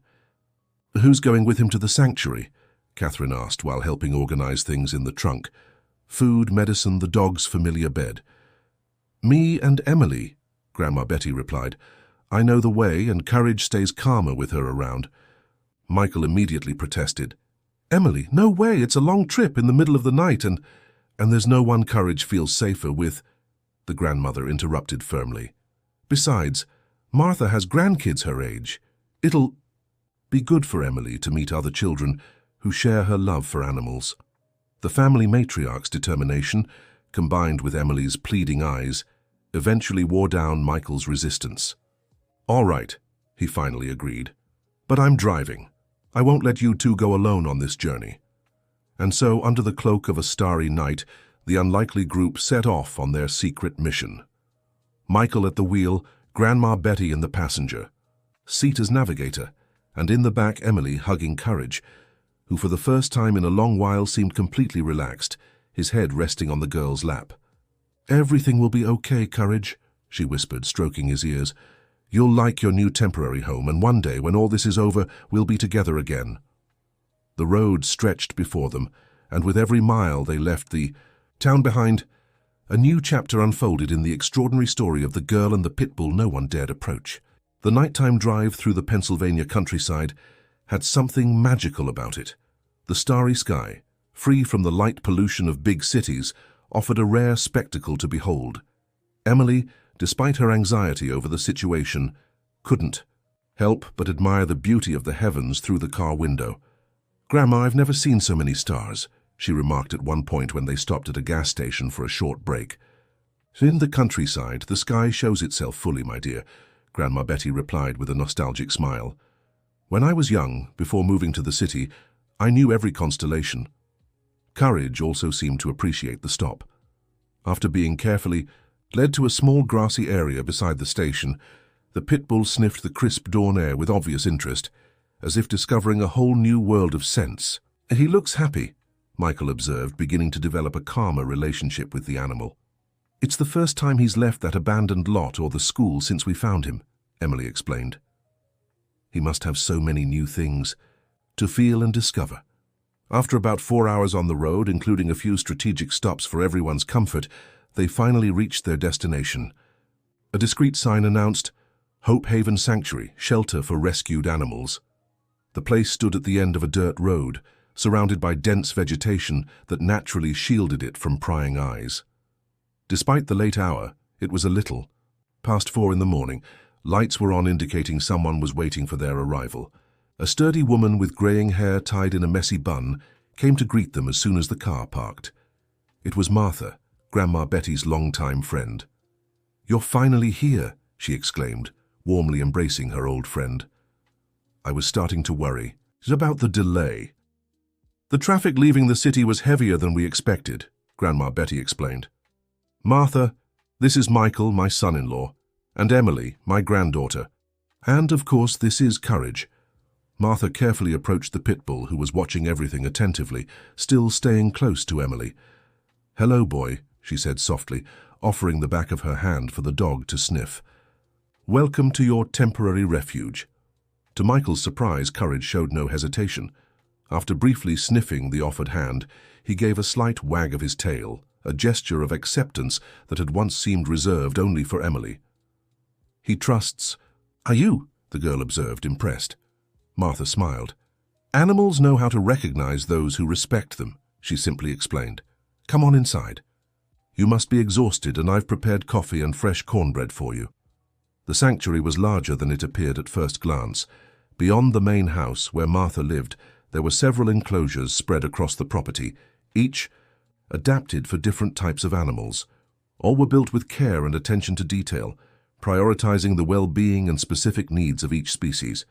"Who's going with him to the sanctuary?" Catherine asked while helping organize things in the trunk. Food, medicine, the dog's familiar bed. "Me and Emily," Grandma Betty replied. "I know the way, and Courage stays calmer with her around." Michael immediately protested. "Emily, no way, it's a long trip in the middle of the night, and there's no one Courage feels safer with," the grandmother interrupted firmly. "Besides, Martha has grandkids her age. It'll be good for Emily to meet other children who share her love for animals." The family matriarch's determination, combined with Emily's pleading eyes, eventually wore down Michael's resistance. "All right," he finally agreed, "but I'm driving. I won't let you two go alone on this journey." And so, under the cloak of a starry night, the unlikely group set off on their secret mission. Michael at the wheel, Grandma Betty in the passenger seat as navigator, and in the back Emily hugging Courage, who for the first time in a long while seemed completely relaxed, his head resting on the girl's lap. "Everything will be okay, Courage," she whispered, stroking his ears. "You'll like your new temporary home, and one day, when all this is over, we'll be together again." The road stretched before them, and with every mile they left the town behind, a new chapter unfolded in the extraordinary story of the girl and the Pitbull no one dared approach. The nighttime drive through the Pennsylvania countryside had something magical about it. The starry sky, free from the light pollution of big cities, offered a rare spectacle to behold. Emily, despite her anxiety over the situation, couldn't help but admire the beauty of the heavens through the car window. "Grandma, I've never seen so many stars," she remarked at one point when they stopped at a gas station for a short break. "In the countryside, the sky shows itself fully, my dear," Grandma Betty replied with a nostalgic smile. "When I was young, before moving to the city, I knew every constellation." Courage also seemed to appreciate the stop. After being carefully led to a small grassy area beside the station, the Pitbull sniffed the crisp dawn air with obvious interest, as if discovering a whole new world of scents. "He looks happy," Michael observed, beginning to develop a calmer relationship with the animal. "It's the first time he's left that abandoned lot or the school since we found him," Emily explained. "He must have so many new things to feel and discover." After about 4 hours on the road, including a few strategic stops for everyone's comfort, they finally reached their destination. A discreet sign announced, "Hope Haven Sanctuary, Shelter for Rescued Animals." The place stood at the end of a dirt road, surrounded by dense vegetation that naturally shielded it from prying eyes. Despite the late hour, it was a little past 4 in the morning. Lights were on, indicating someone was waiting for their arrival. A sturdy woman with graying hair tied in a messy bun came to greet them as soon as the car parked. It was Martha, Grandma Betty's longtime friend. "You're finally here," she exclaimed, warmly embracing her old friend. "I was starting to worry," It's about the delay. The traffic leaving the city was heavier than we expected, Grandma Betty explained. Martha, this is Michael, my son-in-law, and Emily, my granddaughter. And, of course, this is Courage. Martha carefully approached the Pitbull, who was watching everything attentively, still staying close to Emily. Hello, boy, she said softly, offering the back of her hand for the dog to sniff. Welcome to your temporary refuge. To Michael's surprise, Courage showed no hesitation. After briefly sniffing the offered hand, he gave a slight wag of his tail, a gesture of acceptance that had once seemed reserved only for Emily. He trusts. Are you? The girl observed, impressed. Martha smiled. Animals know how to recognize those who respect them, she simply explained. Come on inside. You must be exhausted, and I've prepared coffee and fresh cornbread for you. The sanctuary was larger than it appeared at first glance. Beyond the main house, where Martha lived, there were several enclosures spread across the property, each adapted for different types of animals. All were built with care and attention to detail, prioritizing the well-being and specific needs of each species.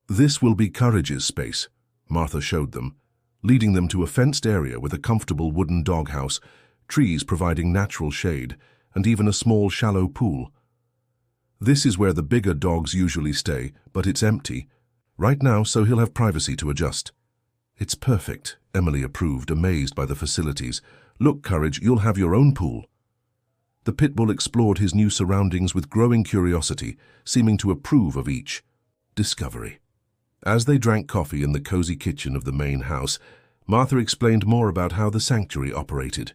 This will be Courage's space, Martha showed them, leading them to a fenced area with a comfortable wooden doghouse, trees providing natural shade, and even a small shallow pool. This is where the bigger dogs usually stay, but it's empty right now, so he'll have privacy to adjust. It's perfect, Emily approved, amazed by the facilities. Look, Courage, you'll have your own pool. The Pitbull explored his new surroundings with growing curiosity, seeming to approve of each discovery. As they drank coffee in the cozy kitchen of the main house, Martha explained more about how the sanctuary operated.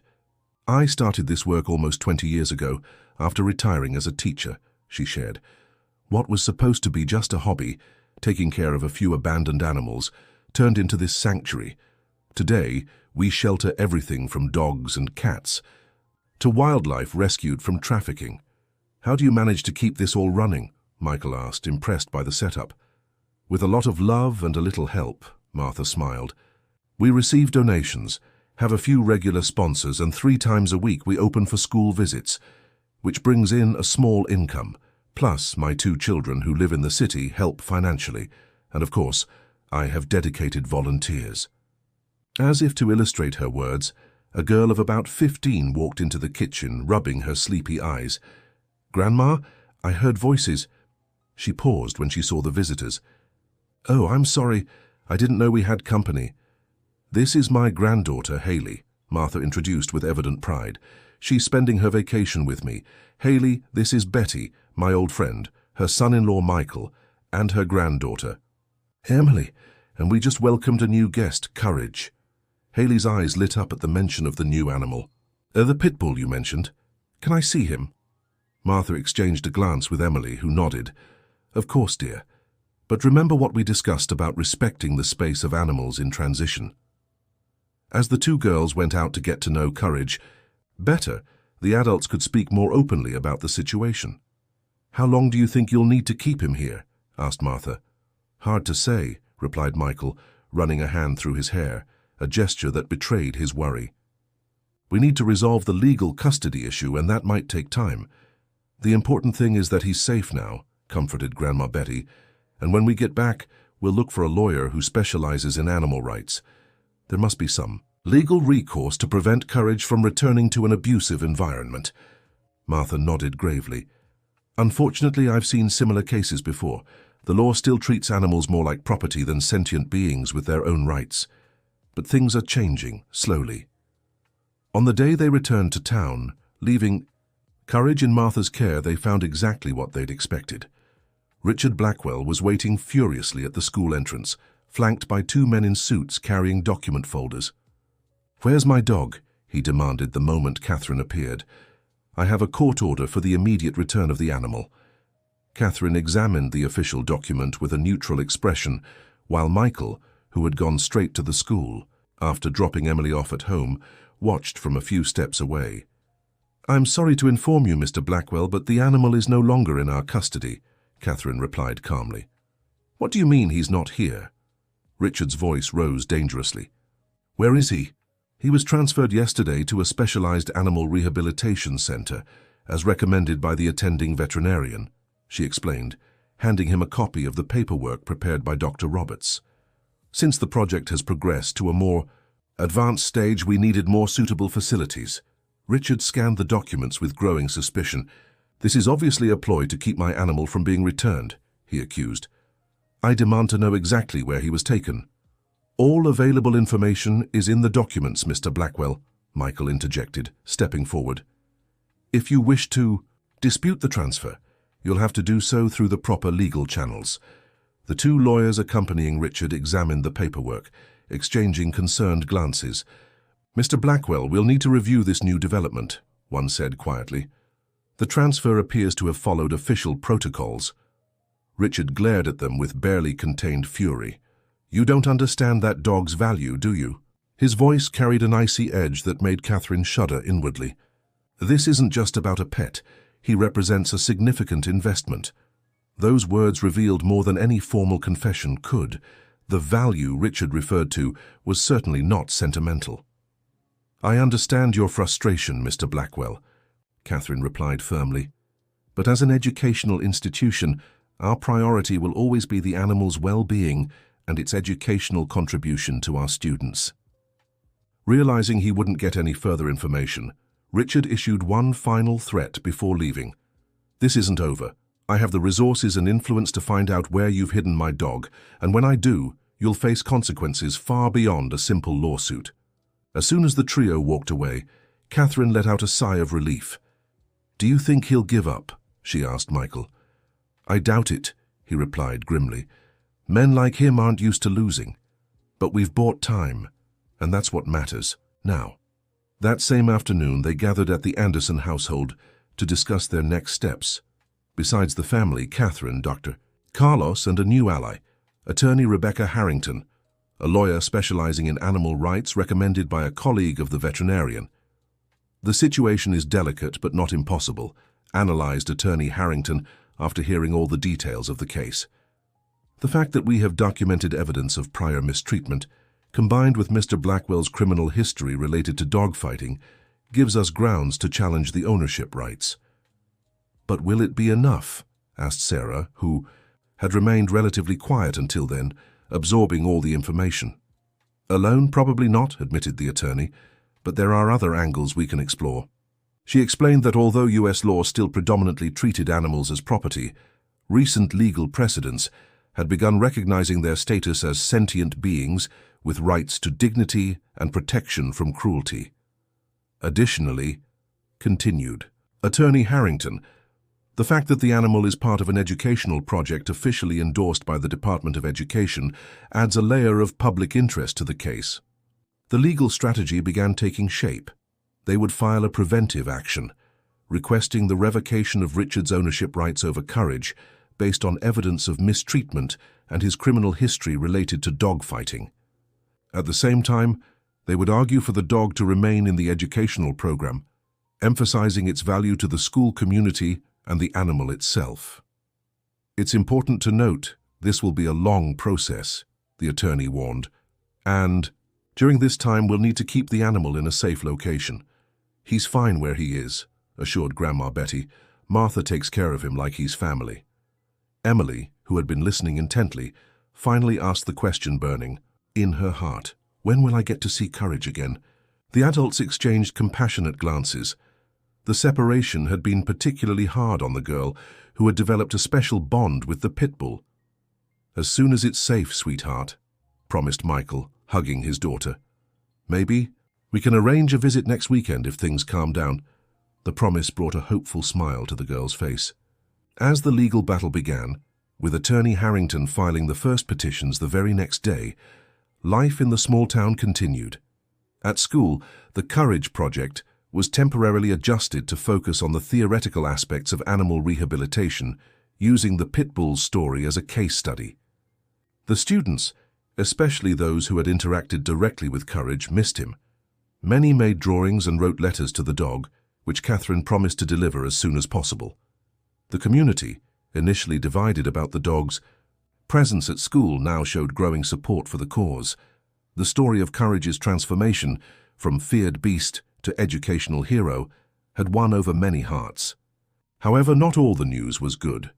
I started this work almost 20 years ago, after retiring as a teacher, she shared. What was supposed to be just a hobby, taking care of a few abandoned animals, turned into this sanctuary. Today, we shelter everything from dogs and cats to wildlife rescued from trafficking. How do you manage to keep this all running? Michael asked, impressed by the setup. With a lot of love and a little help, Martha smiled. We receive donations, have a few regular sponsors, and 3 times a week we open for school visits, which brings in a small income. Plus, my 2 children who live in the city help financially, and of course, I have dedicated volunteers. As if to illustrate her words, a girl of about 15 walked into the kitchen, rubbing her sleepy eyes. Grandma, I heard voices. She paused when she saw the visitors. Oh, I'm sorry, I didn't know we had company. This is my granddaughter, Haley, Martha introduced with evident pride. She's spending her vacation with me. Haley, this is Betty, my old friend, her son-in-law Michael, and her granddaughter, Emily, and we just welcomed a new guest, Courage. Haley's eyes lit up at the mention of the new animal. The Pitbull you mentioned. Can I see him? Martha exchanged a glance with Emily, who nodded. Of course, dear. But remember what we discussed about respecting the space of animals in transition. As the 2 girls went out to get to know Courage better, the adults could speak more openly about the situation. How long do you think you'll need to keep him here? Asked Martha. Hard to say, replied Michael, running a hand through his hair, a gesture that betrayed his worry. We need to resolve the legal custody issue, and that might take time. The important thing is that he's safe now, comforted Grandma Betty, and when we get back, we'll look for a lawyer who specializes in animal rights. There must be some legal recourse to prevent Courage from returning to an abusive environment. Martha nodded gravely. Unfortunately, I've seen similar cases before. The law still treats animals more like property than sentient beings with their own rights. But things are changing, slowly. On the day they returned to town, leaving Courage in Martha's care, they found exactly what they'd expected. Richard Blackwell was waiting furiously at the school entrance, flanked by 2 men in suits carrying document folders. Where's my dog? He demanded the moment Catherine appeared. I have a court order for the immediate return of the animal. Catherine examined the official document with a neutral expression, while Michael, who had gone straight to the school, after dropping Emily off at home, watched from a few steps away. I'm sorry to inform you, Mr. Blackwell, but the animal is no longer in our custody, Catherine replied calmly. What do you mean he's not here? Richard's voice rose dangerously. Where is he? He was transferred yesterday to a specialized animal rehabilitation center, as recommended by the attending veterinarian, she explained, handing him a copy of the paperwork prepared by Dr. Roberts. Since the project has progressed to a more advanced stage, we needed more suitable facilities. Richard scanned the documents with growing suspicion. This is obviously a ploy to keep my animal from being returned, he accused. I demand to know exactly where he was taken. All available information is in the documents, Mr. Blackwell, Michael interjected, stepping forward. If you wish to dispute the transfer, you'll have to do so through the proper legal channels. The two lawyers accompanying Richard examined the paperwork, exchanging concerned glances. Mr. Blackwell, we'll need to review this new development, one said quietly. The transfer appears to have followed official protocols. Richard glared at them with barely contained fury. You don't understand that dog's value, do you? His voice carried an icy edge that made Catherine shudder inwardly. This isn't just about a pet. He represents a significant investment. Those words revealed more than any formal confession could. The value Richard referred to was certainly not sentimental. I understand your frustration, Mr. Blackwell, Catherine replied firmly. But as an educational institution, our priority will always be the animal's well-being and its educational contribution to our students. Realizing he wouldn't get any further information, Richard issued one final threat before leaving. This isn't over. I have the resources and influence to find out where you've hidden my dog, and when I do, you'll face consequences far beyond a simple lawsuit. As soon as the trio walked away, Catherine let out a sigh of relief. Do you think he'll give up? She asked Michael. I doubt it, he replied grimly. Men like him aren't used to losing. But we've bought time, and that's what matters, now. That same afternoon, they gathered at the Anderson household to discuss their next steps. Besides the family, Catherine, Dr. Carlos, and a new ally, attorney Rebecca Harrington, a lawyer specializing in animal rights recommended by a colleague of the veterinarian. The situation is delicate but not impossible, analyzed attorney Harrington after hearing all the details of the case. The fact that we have documented evidence of prior mistreatment, combined with Mr. Blackwell's criminal history related to dogfighting, gives us grounds to challenge the ownership rights. But will it be enough? Asked Sarah, who had remained relatively quiet until then, absorbing all the information. Alone, probably not, admitted the attorney, but there are other angles we can explore. She explained that although U.S. law still predominantly treated animals as property, recent legal precedents had begun recognizing their status as sentient beings with rights to dignity and protection from cruelty. Additionally, continued Attorney Harrington, the fact that the animal is part of an educational project officially endorsed by the Department of Education adds a layer of public interest to the case. The legal strategy began taking shape. They would file a preventive action, requesting the revocation of Richard's ownership rights over Courage based on evidence of mistreatment and his criminal history related to dogfighting. At the same time, they would argue for the dog to remain in the educational program, emphasizing its value to the school community and the animal itself. It's important to note this will be a long process, the attorney warned, and during this time we'll need to keep the animal in a safe location. He's fine where he is, assured Grandma Betty. Martha takes care of him like he's family. Emily, who had been listening intently, finally asked the question burning in her heart. When will I get to see Courage again? The adults exchanged compassionate glances. The separation had been particularly hard on the girl, who had developed a special bond with the Pitbull. As soon as it's safe, sweetheart, promised Michael, hugging his daughter. Maybe we can arrange a visit next weekend if things calm down. The promise brought a hopeful smile to the girl's face. As the legal battle began, with attorney Harrington filing the first petitions the very next day, life in the small town continued. At school, the Courage Project was temporarily adjusted to focus on the theoretical aspects of animal rehabilitation, using the Pitbull's story as a case study. The students, especially those who had interacted directly with Courage, missed him. Many made drawings and wrote letters to the dog, which Catherine promised to deliver as soon as possible. The community, initially divided about the dog's presence at school, now showed growing support for the cause. The story of Courage's transformation from feared beast to educational hero had won over many hearts. However, not all the news was good.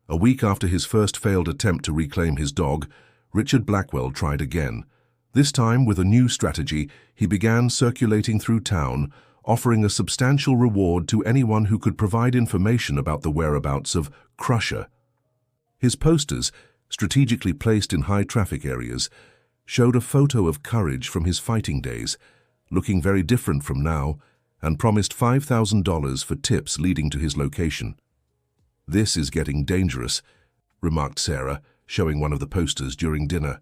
A week after his first failed attempt to reclaim his dog, Richard Blackwell tried again. This time, with a new strategy, he began circulating through town, offering a substantial reward to anyone who could provide information about the whereabouts of Crusher. His posters, strategically placed in high-traffic areas, showed a photo of Courage from his fighting days, looking very different from now, and promised $5,000 for tips leading to his location. "This is getting dangerous," remarked Sarah, showing one of the posters during dinner.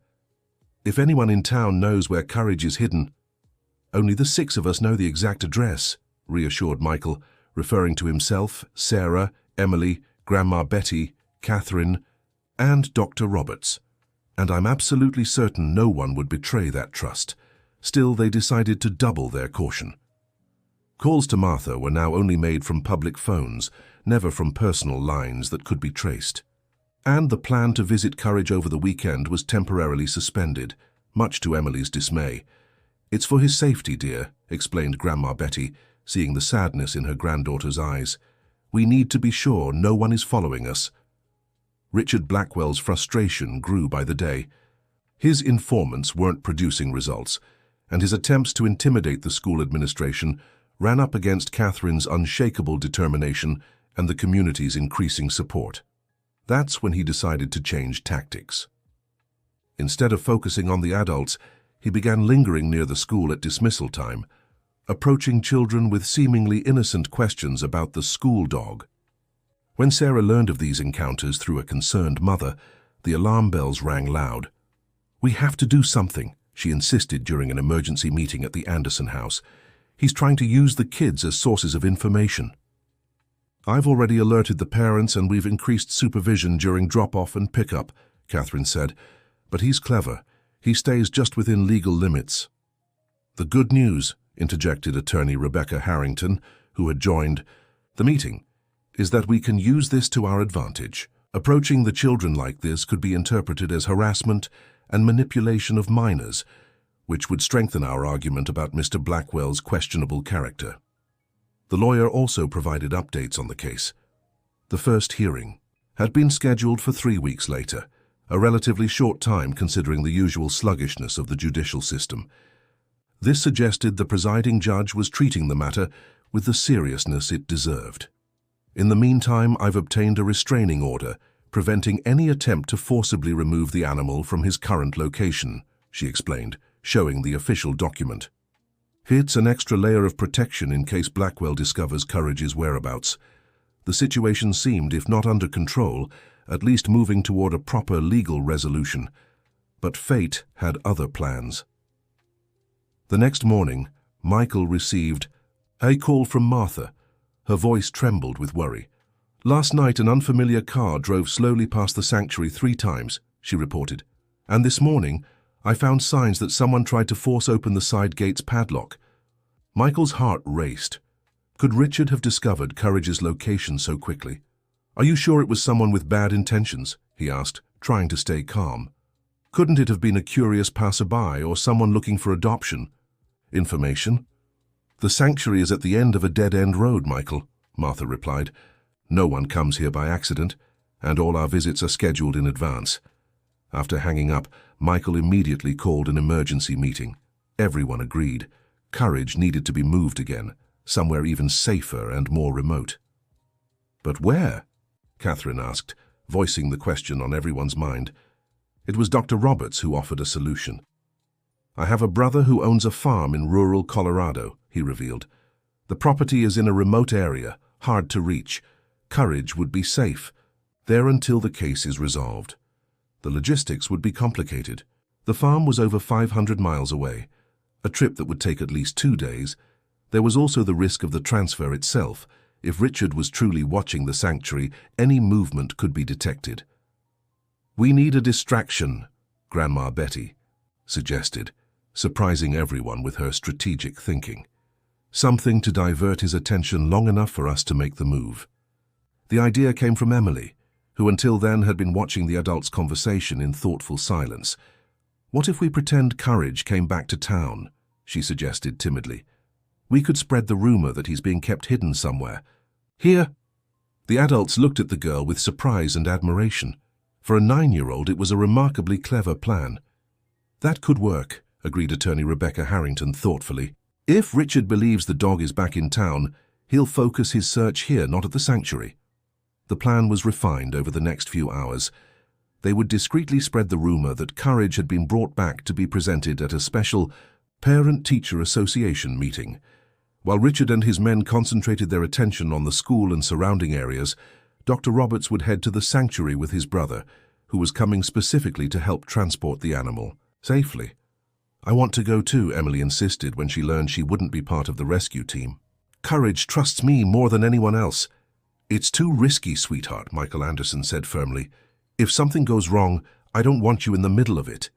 "If anyone in town knows where Courage is hidden—" "Only the 6 of us know the exact address," reassured Michael, referring to himself, Sarah, Emily, Grandma Betty, Catherine, and Dr. Roberts. "And I'm absolutely certain no one would betray that trust." Still, they decided to double their caution. Calls to Martha were now only made from public phones, never from personal lines that could be traced. And the plan to visit Courage over the weekend was temporarily suspended, much to Emily's dismay. "It's for his safety, dear," explained Grandma Betty, seeing the sadness in her granddaughter's eyes. "We need to be sure no one is following us." Richard Blackwell's frustration grew by the day. His informants weren't producing results, and his attempts to intimidate the school administration ran up against Catherine's unshakable determination and the community's increasing support. That's when he decided to change tactics. Instead of focusing on the adults, he began lingering near the school at dismissal time, approaching children with seemingly innocent questions about the school dog. When Sarah learned of these encounters through a concerned mother, the alarm bells rang loud. "We have to do something," she insisted during an emergency meeting at the Anderson house. "He's trying to use the kids as sources of information." "I've already alerted the parents and we've increased supervision during drop-off and pick-up," Catherine said. "But he's clever. He stays just within legal limits." "The good news," interjected attorney Rebecca Harrington, who had joined the meeting, "is that we can use this to our advantage. Approaching the children like this could be interpreted as harassment and manipulation of minors, which would strengthen our argument about Mr. Blackwell's questionable character." The lawyer also provided updates on the case. The first hearing had been scheduled for 3 weeks later, a relatively short time considering the usual sluggishness of the judicial system. This suggested the presiding judge was treating the matter with the seriousness it deserved. "In the meantime, I've obtained a restraining order, preventing any attempt to forcibly remove the animal from his current location," she explained, showing the official document. "It's an extra layer of protection in case Blackwell discovers Courage's whereabouts." The situation seemed, if not under control, at least moving toward a proper legal resolution. But fate had other plans. The next morning, Michael received a call from Martha. Her voice trembled with worry. "Last night, an unfamiliar car drove slowly past the sanctuary 3 times, she reported. "And this morning, I found signs that someone tried to force open the side gate's padlock." Michael's heart raced. Could Richard have discovered Courage's location so quickly? "Are you sure it was someone with bad intentions?" he asked, trying to stay calm. "Couldn't it have been a curious passerby or someone looking for adoption?" "Information?" "The sanctuary is at the end of a dead-end road, Michael," Martha replied. "No one comes here by accident, and all our visits are scheduled in advance." After hanging up, Michael immediately called an emergency meeting. Everyone agreed. Courage needed to be moved again, somewhere even safer and more remote. "But where?" Catherine asked, voicing the question on everyone's mind. It was Dr. Roberts who offered a solution. "I have a brother who owns a farm in rural Colorado," he revealed. "The property is in a remote area, hard to reach. Courage would be safe there until the case is resolved. The logistics would be complicated. The farm was over 500 miles away, a trip that would take at least 2 days. There was also the risk of the transfer itself. If Richard was truly watching the sanctuary, any movement could be detected." "We need a distraction," Grandma Betty suggested, surprising everyone with her strategic thinking. "Something to divert his attention long enough for us to make the move." The idea came from Emily, who until then had been watching the adults' conversation in thoughtful silence. "What if we pretend Courage came back to town?" she suggested timidly. "We could spread the rumor that he's being kept hidden somewhere." "Here!" The adults looked at the girl with surprise and admiration. For a 9-year-old, it was a remarkably clever plan. That could work, agreed attorney Rebecca Harrington thoughtfully. If Richard believes the dog is back in town, he'll focus his search here, not at the sanctuary. The plan was refined over the next few hours. They would discreetly spread the rumor that Courage had been brought back to be presented at a special Parent-Teacher Association meeting. While Richard and his men concentrated their attention on the school and surrounding areas, Dr. Roberts would head to the sanctuary with his brother, who was coming specifically to help transport the animal safely. "I want to go too," Emily insisted when she learned she wouldn't be part of the rescue team. "Courage trusts me more than anyone else." "It's too risky, sweetheart," Michael Anderson said firmly. "If something goes wrong, I don't want you in the middle of it."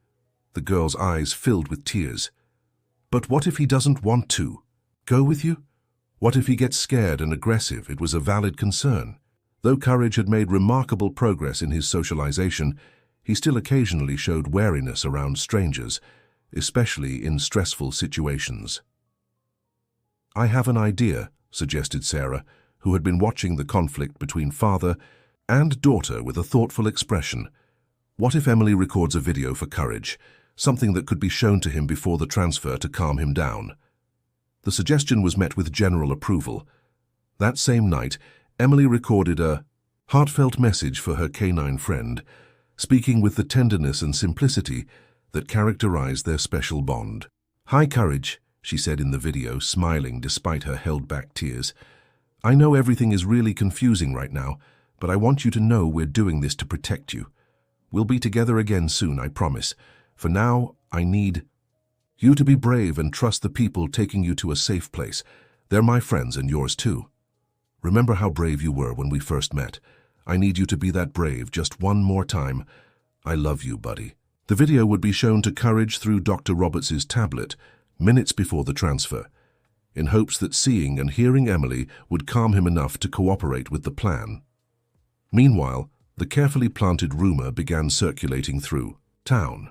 The girl's eyes filled with tears. "But what if he doesn't want to? Go with you? What if he gets scared and aggressive?" It was a valid concern. Though Courage had made remarkable progress in his socialization, he still occasionally showed wariness around strangers, especially in stressful situations. "I have an idea," suggested Sarah, who had been watching the conflict between father and daughter with a thoughtful expression. "What if Emily records a video for Courage, something that could be shown to him before the transfer to calm him down?" The suggestion was met with general approval. That same night, Emily recorded a heartfelt message for her canine friend, speaking with the tenderness and simplicity that characterized their special bond. "Hi, Courage," she said in the video, smiling despite her held-back tears. "I know everything is really confusing right now, but I want you to know we're doing this to protect you. We'll be together again soon, I promise. For now, I need you to be brave and trust the people taking you to a safe place. They're my friends and yours too. Remember how brave you were when we first met. I need you to be that brave just one more time. I love you, buddy." The video would be shown to Courage through Dr. Roberts' tablet minutes before the transfer, in hopes that seeing and hearing Emily would calm him enough to cooperate with the plan. Meanwhile, the carefully planted rumor began circulating through town.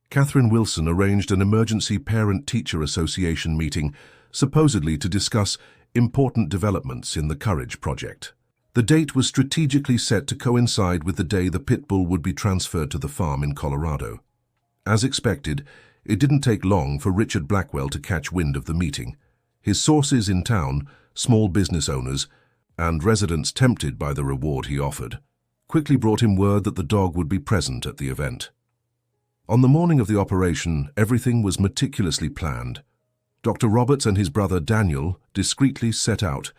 Catherine Wilson arranged an emergency Parent-Teacher Association meeting, supposedly to discuss important developments in the Courage project. The date was strategically set to coincide with the day the Pitbull would be transferred to the farm in Colorado. As expected, it didn't take long for Richard Blackwell to catch wind of the meeting. His sources in town, small business owners, and residents tempted by the reward he offered, quickly brought him word that the dog would be present at the event. On the morning of the operation, everything was meticulously planned. Dr. Roberts and his brother Daniel discreetly set out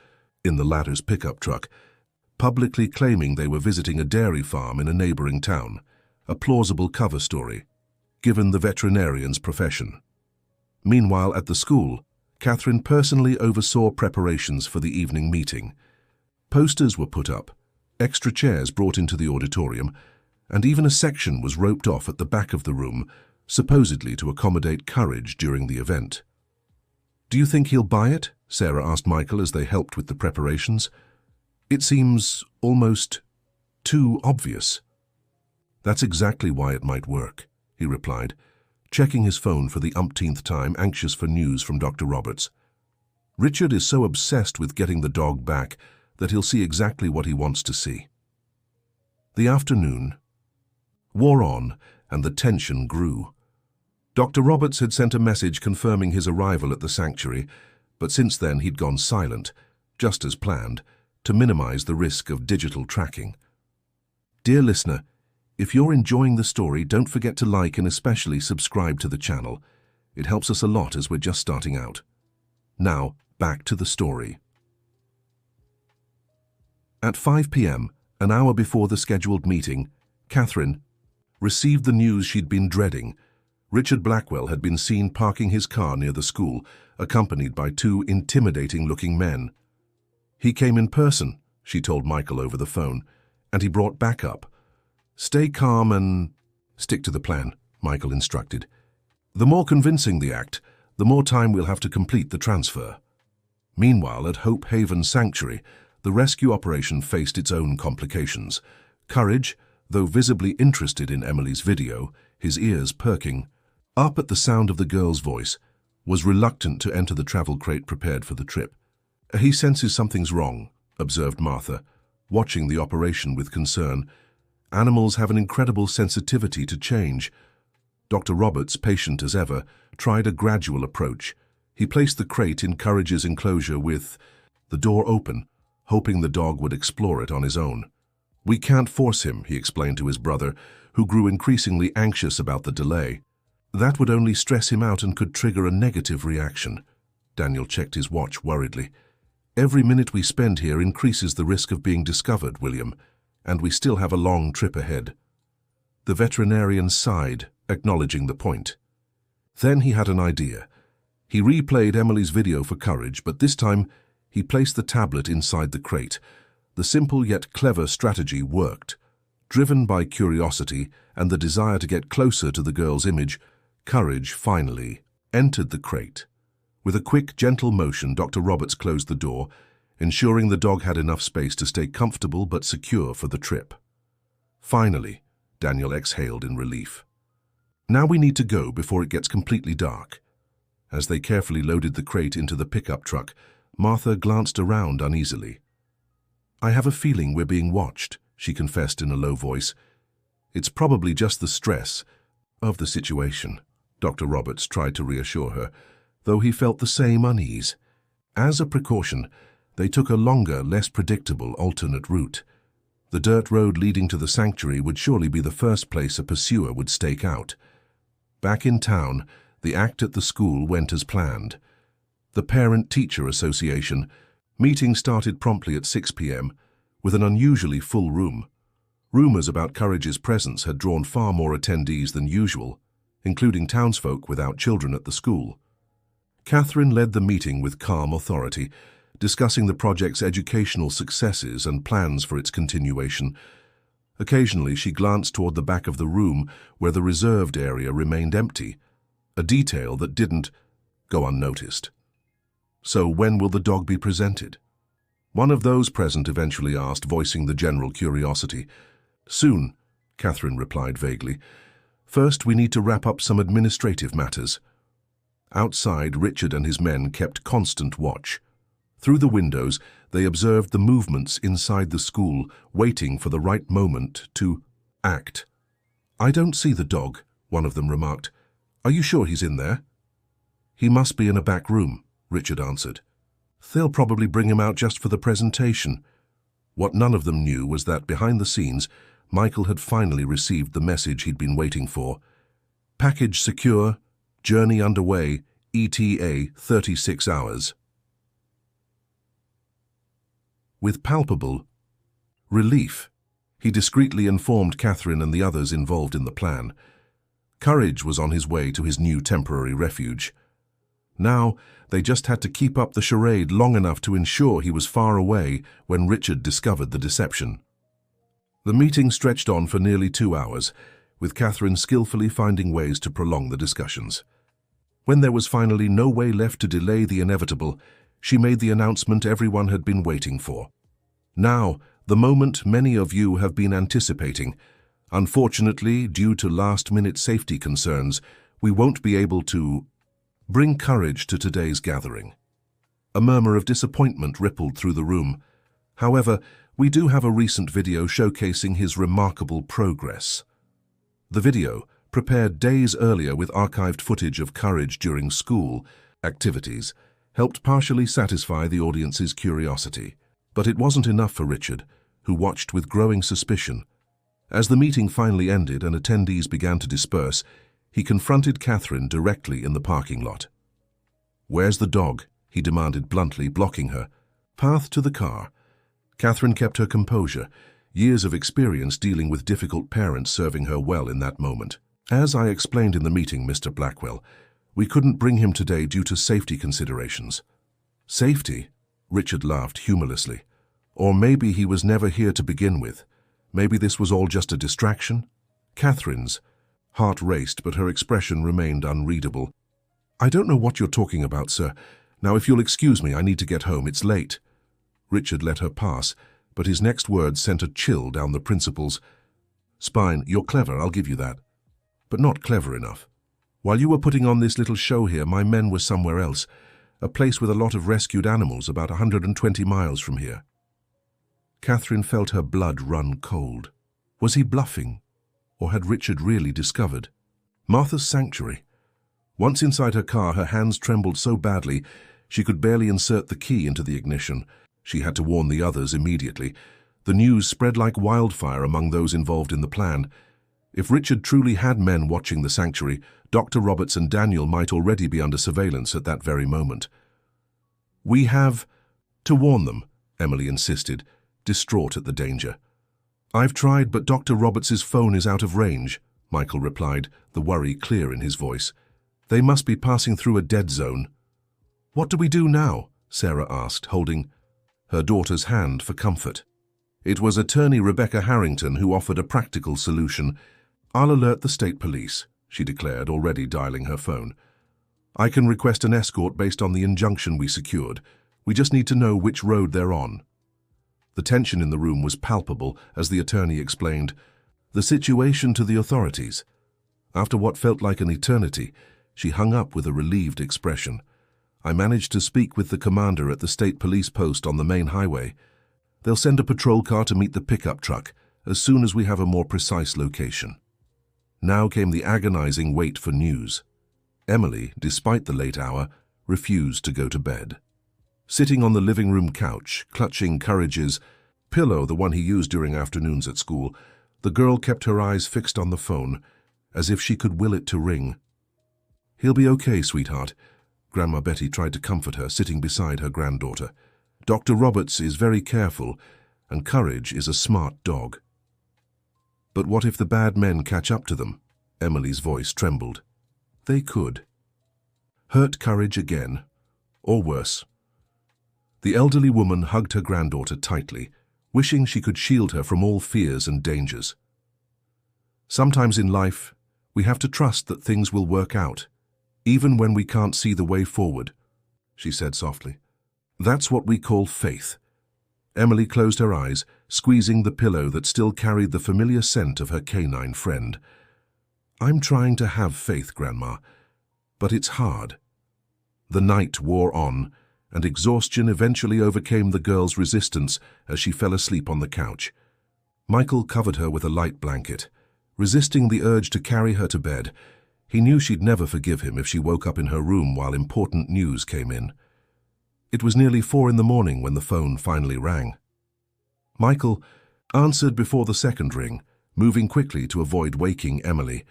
in the latter's pickup truck, publicly claiming they were visiting a dairy farm in a neighboring town, a plausible cover story, given the veterinarian's profession. Meanwhile, at the school, Catherine personally oversaw preparations for the evening meeting. Posters were put up, extra chairs brought into the auditorium, and even a section was roped off at the back of the room, supposedly to accommodate Courage during the event. "Do you think he'll buy it?" Sarah asked Michael as they helped with the preparations. "It seems almost too obvious." "That's exactly why it might work," he replied, checking his phone for the umpteenth time, anxious for news from Dr. Roberts. "Richard is so obsessed with getting the dog back that he'll see exactly what he wants to see." The afternoon wore on, and the tension grew. Dr. Roberts had sent a message confirming his arrival at the sanctuary, but since then he'd gone silent, just as planned, to minimize the risk of digital tracking. Dear listener, if you're enjoying the story, don't forget to like and especially subscribe to the channel. It helps us a lot as we're just starting out. Now, back to the story. At 5 p.m., an hour before the scheduled meeting, Catherine received the news she'd been dreading. Richard Blackwell had been seen parking his car near the school, accompanied by two intimidating-looking men. "He came in person," she told Michael over the phone, "and he brought backup. Stay calm and stick to the plan," Michael instructed. "The more convincing the act, the more time we'll have to complete the transfer." Meanwhile, at Hope Haven Sanctuary, the rescue operation faced its own complications. Courage, though visibly interested in Emily's video, his ears perking up at the sound of the girl's voice, was reluctant to enter the travel crate prepared for the trip. "He senses something's wrong," observed Martha, watching the operation with concern, Animals have an incredible sensitivity to change. Dr. Roberts, patient as ever, tried a gradual approach. He placed the crate in Courage's enclosure with the door open, hoping the dog would explore it on his own. "We can't force him," he explained to his brother, who grew increasingly anxious about the delay. "That would only stress him out and could trigger a negative reaction." Daniel checked his watch worriedly. "Every minute we spend here increases the risk of being discovered, William, and we still have a long trip ahead." The veterinarian sighed, acknowledging the point. Then he had an idea. He replayed Emily's video for Courage, but this time he placed the tablet inside the crate. The simple yet clever strategy worked. Driven by curiosity and the desire to get closer to the girl's image, Courage finally entered the crate. With a quick, gentle motion, Dr. Roberts closed the door, ensuring the dog had enough space to stay comfortable but secure for the trip. Finally, Daniel exhaled in relief. "Now we need to go before it gets completely dark." As they carefully loaded the crate into the pickup truck, Martha glanced around uneasily. "I have a feeling we're being watched," she confessed in a low voice. "It's probably just the stress of the situation," Dr. Roberts tried to reassure her, though he felt the same unease. As a precaution, they took a longer, less predictable alternate route. The dirt road leading to the sanctuary would surely be the first place a pursuer would stake out. Back in town, the act at the school went as planned. The Parent-Teacher Association meeting started promptly at 6 p.m. with an unusually full room. Rumors about Courage's presence had drawn far more attendees than usual, including townsfolk without children at the school. Catherine led the meeting with calm authority, discussing the project's educational successes and plans for its continuation. Occasionally, she glanced toward the back of the room where the reserved area remained empty, a detail that didn't go unnoticed. "So when will the dog be presented?" One of those present eventually asked, voicing the general curiosity. "Soon," Catherine replied vaguely. "First, we need to wrap up some administrative matters." Outside, Richard and his men kept constant watch. Through the windows, they observed the movements inside the school, waiting for the right moment to act. "I don't see the dog," one of them remarked. "Are you sure he's in there?" "He must be in a back room," Richard answered. "They'll probably bring him out just for the presentation." What none of them knew was that behind the scenes, Michael had finally received the message he'd been waiting for. "Package secure, journey underway, ETA 36 hours. With palpable relief, he discreetly informed Catherine and the others involved in the plan. Courage was on his way to his new temporary refuge. Now, they just had to keep up the charade long enough to ensure he was far away when Richard discovered the deception. The meeting stretched on for nearly 2 hours, with Catherine skillfully finding ways to prolong the discussions. When there was finally no way left to delay the inevitable, she made the announcement everyone had been waiting for. "Now, the moment many of you have been anticipating. Unfortunately, due to last-minute safety concerns, we won't be able to bring Courage to today's gathering." A murmur of disappointment rippled through the room. "However, we do have a recent video showcasing his remarkable progress." The video, prepared days earlier with archived footage of Courage during school activities, helped partially satisfy the audience's curiosity. But it wasn't enough for Richard, who watched with growing suspicion. As the meeting finally ended and attendees began to disperse, he confronted Catherine directly in the parking lot. "Where's the dog?" he demanded bluntly, blocking her path to the car. Catherine kept her composure, years of experience dealing with difficult parents serving her well in that moment. "As I explained in the meeting, Mr. Blackwell, we couldn't bring him today due to safety considerations." "Safety?" Richard laughed humorlessly. "Or maybe he was never here to begin with. Maybe this was all just a distraction?" Catherine's heart raced, but her expression remained unreadable. "I don't know what you're talking about, sir. Now, if you'll excuse me, I need to get home. It's late." Richard let her pass, but his next words sent a chill down the principal's spine. "You're clever, I'll give you that. But not clever enough. While you were putting on this little show here, my men were somewhere else, a place with a lot of rescued animals about 120 miles from here." Catherine felt her blood run cold. Was he bluffing, or had Richard really discovered? Martha's sanctuary. Once inside her car, her hands trembled so badly she could barely insert the key into the ignition. She had to warn the others immediately. The news spread like wildfire among those involved in the plan. If Richard truly had men watching the sanctuary, Dr. Roberts and Daniel might already be under surveillance at that very moment. "We have to warn them," Emily insisted, distraught at the danger. "I've tried, but Dr. Roberts's phone is out of range," Michael replied, the worry clear in his voice. "They must be passing through a dead zone." "What do we do now?" Sarah asked, holding her daughter's hand for comfort. It was attorney Rebecca Harrington who offered a practical solution. "I'll alert the state police," she declared, already dialing her phone. "I can request an escort based on the injunction we secured. We just need to know which road they're on." The tension in the room was palpable as the attorney explained the situation to the authorities. After what felt like an eternity, she hung up with a relieved expression. "I managed to speak with the commander at the state police post on the main highway. They'll send a patrol car to meet the pickup truck as soon as we have a more precise location." Now came the agonizing wait for news. Emily, despite the late hour, refused to go to bed. Sitting on the living room couch, clutching Courage's pillow, the one he used during afternoons at school, the girl kept her eyes fixed on the phone, as if she could will it to ring. "He'll be okay, sweetheart," Grandma Betty tried to comfort her, sitting beside her granddaughter. "Dr. Roberts is very careful, and Courage is a smart dog." "But what if the bad men catch up to them?" Emily's voice trembled. "They could. Hurt Courage again, or worse." The elderly woman hugged her granddaughter tightly, wishing she could shield her from all fears and dangers. "Sometimes in life, we have to trust that things will work out, even when we can't see the way forward," she said softly. "That's what we call faith." Emily closed her eyes, squeezing the pillow that still carried the familiar scent of her canine friend. "I'm trying to have faith, Grandma, but it's hard." The night wore on, and exhaustion eventually overcame the girl's resistance as she fell asleep on the couch. Michael covered her with a light blanket, resisting the urge to carry her to bed. He knew she'd never forgive him if she woke up in her room while important news came in. It was nearly 4 in the morning when the phone finally rang. Michael answered before the second ring, moving quickly to avoid waking Emily.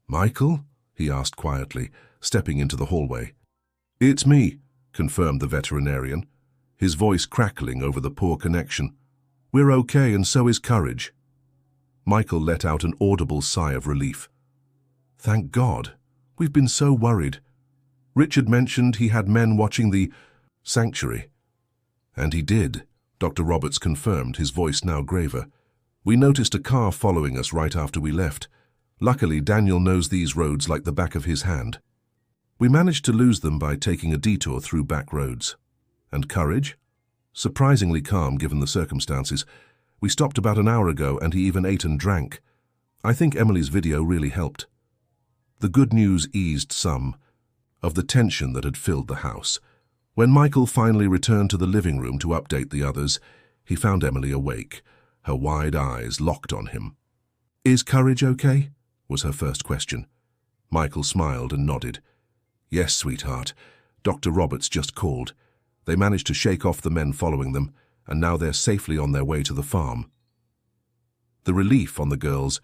"Michael?" he asked quietly, stepping into the hallway. "It's me," confirmed the veterinarian, his voice crackling over the poor connection. "We're okay, and so is Courage." Michael let out an audible sigh of relief. "Thank God. We've been so worried. Richard mentioned he had men watching the sanctuary." "And he did," Dr. Roberts confirmed, his voice now graver. "We noticed a car following us right after we left. Luckily, Daniel knows these roads like the back of his hand. We managed to lose them by taking a detour through back roads." "And Courage?" "Surprisingly calm given the circumstances. We stopped about an hour ago and he even ate and drank. I think Emily's video really helped." The good news eased some of the tension that had filled the house. When Michael finally returned to the living room to update the others, he found Emily awake, her wide eyes locked on him. "Is Courage okay?" was her first question. Michael smiled and nodded. "Yes, sweetheart. Dr. Roberts just called. They managed to shake off the men following them, and now they're safely on their way to the farm." The relief on the girl's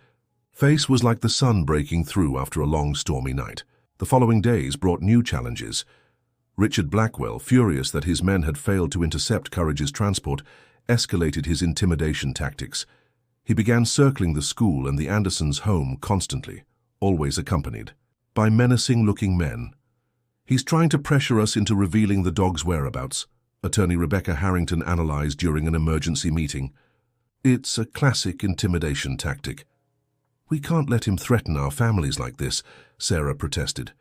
face was like the sun breaking through after a long stormy night. The following days brought new challenges. Richard Blackwell, furious that his men had failed to intercept Courage's transport, escalated his intimidation tactics. He began circling the school and the Andersons' home constantly, always accompanied by menacing-looking men. "He's trying to pressure us into revealing the dog's whereabouts," attorney Rebecca Harrington analyzed during an emergency meeting. "It's a classic intimidation tactic." "We can't let him threaten our families like this," Sarah protested,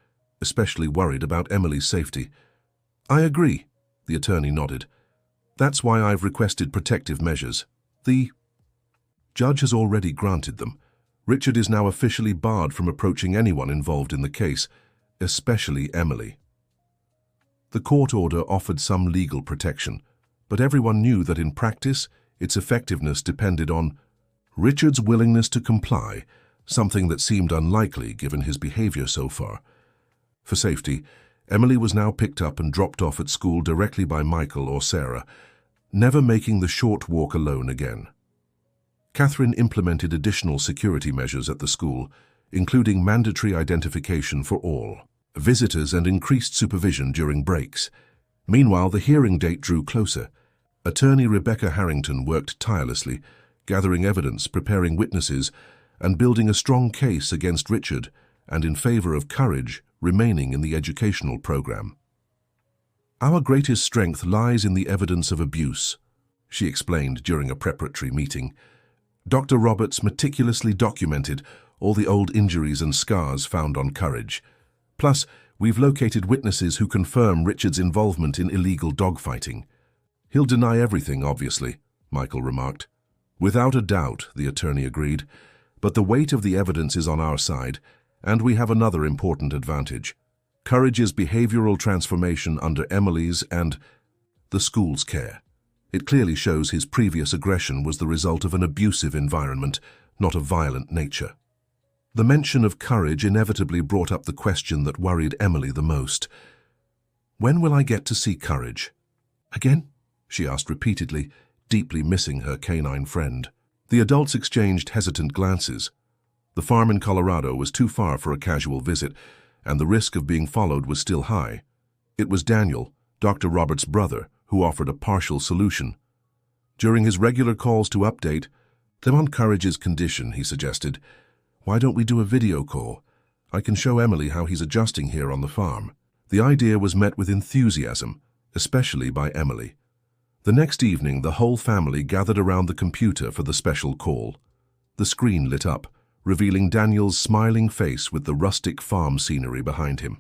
especially worried about Emily's safety. "I agree," the attorney nodded. "That's why I've requested protective measures. The judge has already granted them. Richard is now officially barred from approaching anyone involved in the case, especially Emily." The court order offered some legal protection, but everyone knew that in practice, its effectiveness depended on Richard's willingness to comply, something that seemed unlikely given his behavior so far. For safety, Emily was now picked up and dropped off at school directly by Michael or Sarah, never making the short walk alone again. Catherine implemented additional security measures at the school, including mandatory identification for all visitors and increased supervision during breaks. Meanwhile, the hearing date drew closer. Attorney Rebecca Harrington worked tirelessly, gathering evidence, preparing witnesses, and building a strong case against Richard and in favor of Courage remaining in the educational program. "Our greatest strength lies in the evidence of abuse," she explained during a preparatory meeting. Dr. Roberts meticulously documented all the old injuries and scars found on Courage. Plus, we've located witnesses who confirm Richard's involvement in illegal dogfighting. "He'll deny everything, obviously," Michael remarked. "Without a doubt," the attorney agreed, "but the weight of the evidence is on our side, and we have another important advantage. Courage's behavioral transformation under Emily's and the school's care. It clearly shows his previous aggression was the result of an abusive environment, not a violent nature." The mention of Courage inevitably brought up the question that worried Emily the most. "When will I get to see Courage?" "Again?" she asked repeatedly, deeply missing her canine friend. The adults exchanged hesitant glances. The farm in Colorado was too far for a casual visit, and the risk of being followed was still high. It was Daniel, Dr. Roberts' brother, who offered a partial solution. During his regular calls to update them on Courage's condition, he suggested, "Why don't we do a video call? I can show Emily how he's adjusting here on the farm." The idea was met with enthusiasm, especially by Emily. The next evening, the whole family gathered around the computer for the special call. The screen lit up, revealing Daniel's smiling face with the rustic farm scenery behind him.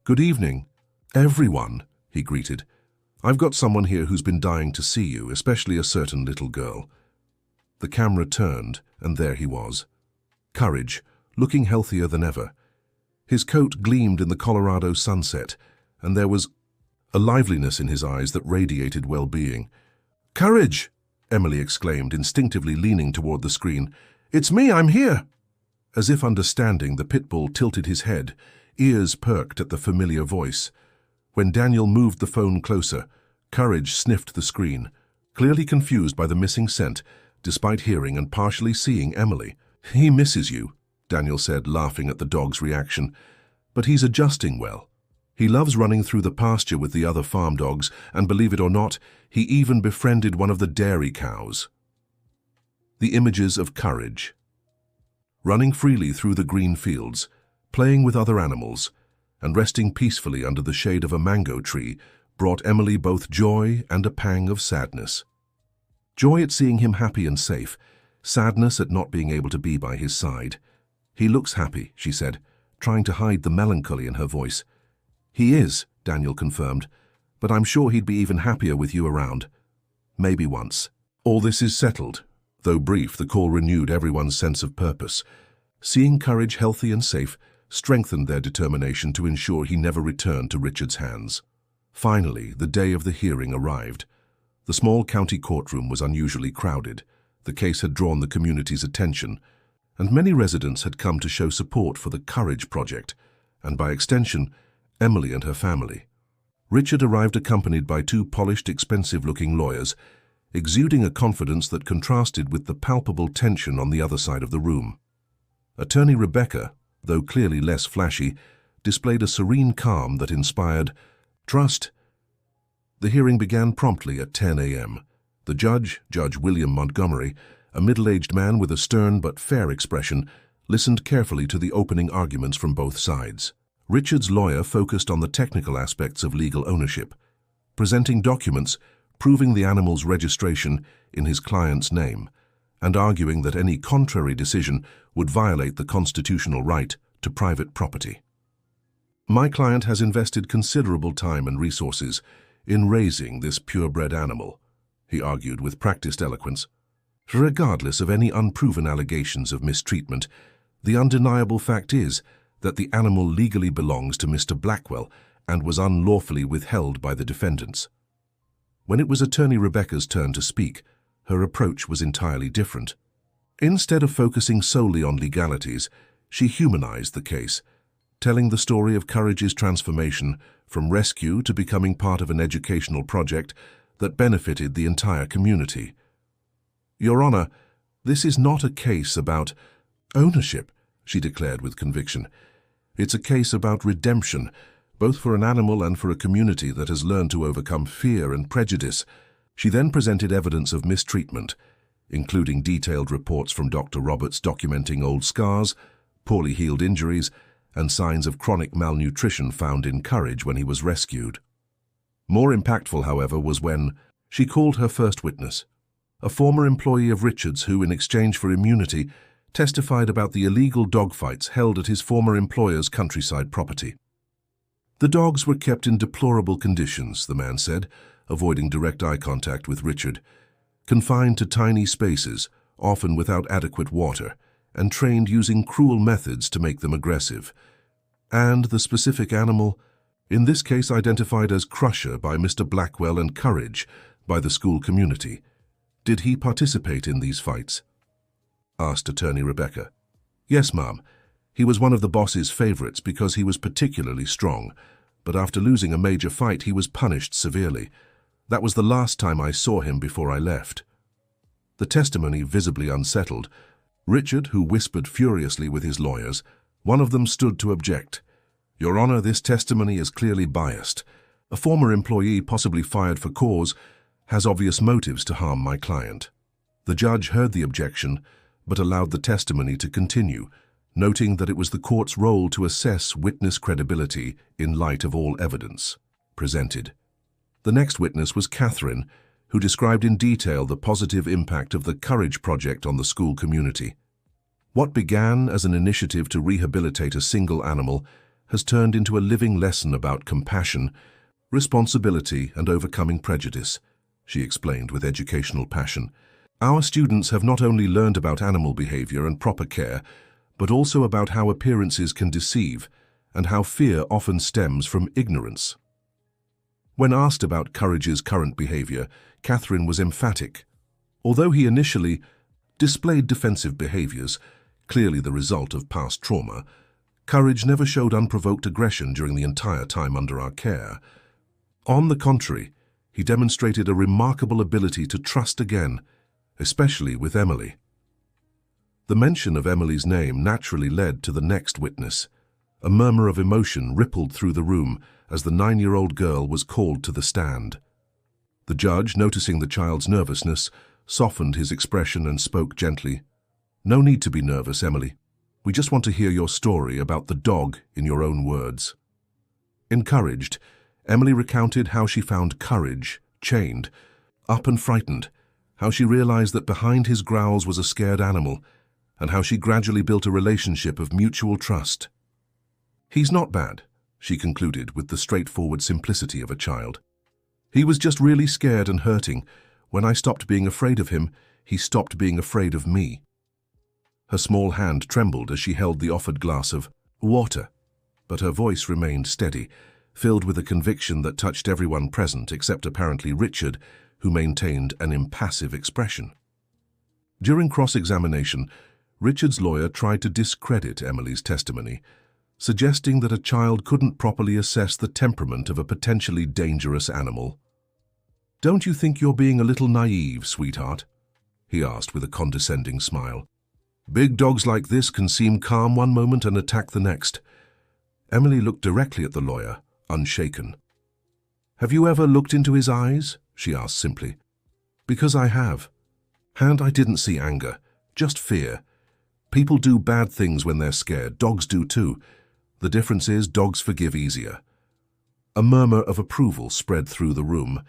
"Good evening, everyone," he greeted. "I've got someone here who's been dying to see you, especially a certain little girl." The camera turned, and there he was. Courage, looking healthier than ever. His coat gleamed in the Colorado sunset, and there was a liveliness in his eyes that radiated well-being. "Courage!" Emily exclaimed, instinctively leaning toward the screen. "It's me, I'm here!" As if understanding, the Pitbull tilted his head, ears perked at the familiar voice. When Daniel moved the phone closer, Courage sniffed the screen, clearly confused by the missing scent, despite hearing and partially seeing Emily. "He misses you," Daniel said, laughing at the dog's reaction. "But he's adjusting well. He loves running through the pasture with the other farm dogs, and believe it or not, he even befriended one of the dairy cows." The images of Courage. Running freely through the green fields, playing with other animals, and resting peacefully under the shade of a mango tree brought Emily both joy and a pang of sadness. Joy at seeing him happy and safe, sadness at not being able to be by his side. "He looks happy," she said, trying to hide the melancholy in her voice. "He is," Daniel confirmed, "but I'm sure he'd be even happier with you around. Maybe once." All this is settled. Though brief, the call renewed everyone's sense of purpose. Seeing Courage healthy and safe strengthened their determination to ensure he never returned to Richard's hands. Finally, the day of the hearing arrived. The small county courtroom was unusually crowded. The case had drawn the community's attention, and many residents had come to show support for the Courage Project, and by extension, Emily and her family. Richard arrived accompanied by two polished, expensive-looking lawyers, exuding a confidence that contrasted with the palpable tension on the other side of the room. Attorney Rebecca, though clearly less flashy, displayed a serene calm that inspired trust. The hearing began promptly at 10 a.m. The judge, Judge William Montgomery, a middle-aged man with a stern but fair expression, listened carefully to the opening arguments from both sides. Richard's lawyer focused on the technical aspects of legal ownership, presenting documents proving the animal's registration in his client's name, and arguing that any contrary decision would violate the constitutional right to private property. "My client has invested considerable time and resources in raising this purebred animal," he argued with practiced eloquence. "Regardless of any unproven allegations of mistreatment, the undeniable fact is that the animal legally belongs to Mr. Blackwell and was unlawfully withheld by the defendants." When it was Attorney Rebecca's turn to speak, her approach was entirely different. Instead of focusing solely on legalities, she humanized the case, telling the story of Courage's transformation from rescue to becoming part of an educational project that benefited the entire community. "Your Honor, this is not a case about ownership," she declared with conviction. "It's a case about redemption, both for an animal and for a community that has learned to overcome fear and prejudice." She then presented evidence of mistreatment, including detailed reports from Dr. Roberts documenting old scars, poorly healed injuries, and signs of chronic malnutrition found in Courage when he was rescued. More impactful, however, was when she called her first witness, a former employee of Richard's who, in exchange for immunity, testified about the illegal dogfights held at his former employer's countryside property. "The dogs were kept in deplorable conditions," the man said, avoiding direct eye contact with Richard, "confined to tiny spaces, often without adequate water, and trained using cruel methods to make them aggressive. And the specific animal, in this case identified as Crusher by Mr. Blackwell and Courage by the school community. Did he participate in these fights?" asked Attorney Rebecca. "Yes, ma'am. He was one of the boss's favorites because he was particularly strong, but after losing a major fight he was punished severely. That was the last time I saw him before I left." The testimony visibly unsettled Richard, who whispered furiously with his lawyers. One of them stood to object. "Your Honor, this testimony is clearly biased. A former employee, possibly fired for cause, has obvious motives to harm my client." The judge heard the objection, but allowed the testimony to continue, noting that it was the court's role to assess witness credibility in light of all evidence presented. The next witness was Catherine, who described in detail the positive impact of the Courage Project on the school community. What began as an initiative to rehabilitate a single animal has turned into a living lesson about compassion, responsibility, and overcoming prejudice, she explained with educational passion. "Our students have not only learned about animal behavior and proper care, but also about how appearances can deceive and how fear often stems from ignorance." When asked about Courage's current behavior, Catherine was emphatic. Although he initially displayed defensive behaviors, clearly the result of past trauma, Courage never showed unprovoked aggression during the entire time under our care. On the contrary, he demonstrated a remarkable ability to trust again, especially with Emily. The mention of Emily's name naturally led to the next witness. A murmur of emotion rippled through the room as the 9-year-old girl was called to the stand. The judge, noticing the child's nervousness, softened his expression and spoke gently. "No need to be nervous, Emily. We just want to hear your story about the dog in your own words." Encouraged, Emily recounted how she found Courage, chained, up and frightened, how she realized that behind his growls was a scared animal, and how she gradually built a relationship of mutual trust. "He's not bad," she concluded with the straightforward simplicity of a child. "He was just really scared and hurting. When I stopped being afraid of him, he stopped being afraid of me." Her small hand trembled as she held the offered glass of water, but her voice remained steady, filled with a conviction that touched everyone present except apparently Richard, who maintained an impassive expression. During cross-examination, Richard's lawyer tried to discredit Emily's testimony, suggesting that a child couldn't properly assess the temperament of a potentially dangerous animal. "Don't you think you're being a little naive, sweetheart?" he asked with a condescending smile. "Big dogs like this can seem calm one moment and attack the next." Emily looked directly at the lawyer, unshaken. "Have you ever looked into his eyes?" she asked simply. "Because I have. And I didn't see anger, just fear. People do bad things when they're scared. Dogs do too. The difference is dogs forgive easier." A murmur of approval spread through the room,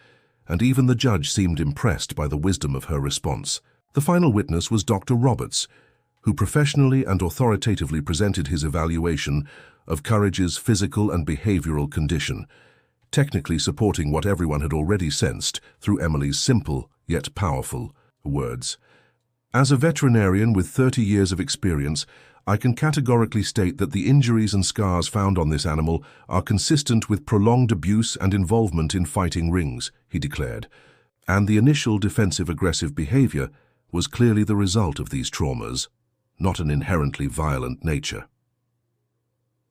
and even the judge seemed impressed by the wisdom of her response. The final witness was Dr. Roberts, who professionally and authoritatively presented his evaluation of Courage's physical and behavioral condition, technically supporting what everyone had already sensed through Emily's simple yet powerful words. "As a veterinarian with 30 years of experience, I can categorically state that the injuries and scars found on this animal are consistent with prolonged abuse and involvement in fighting rings," he declared, "and the initial defensive-aggressive behavior was clearly the result of these traumas, not an inherently violent nature.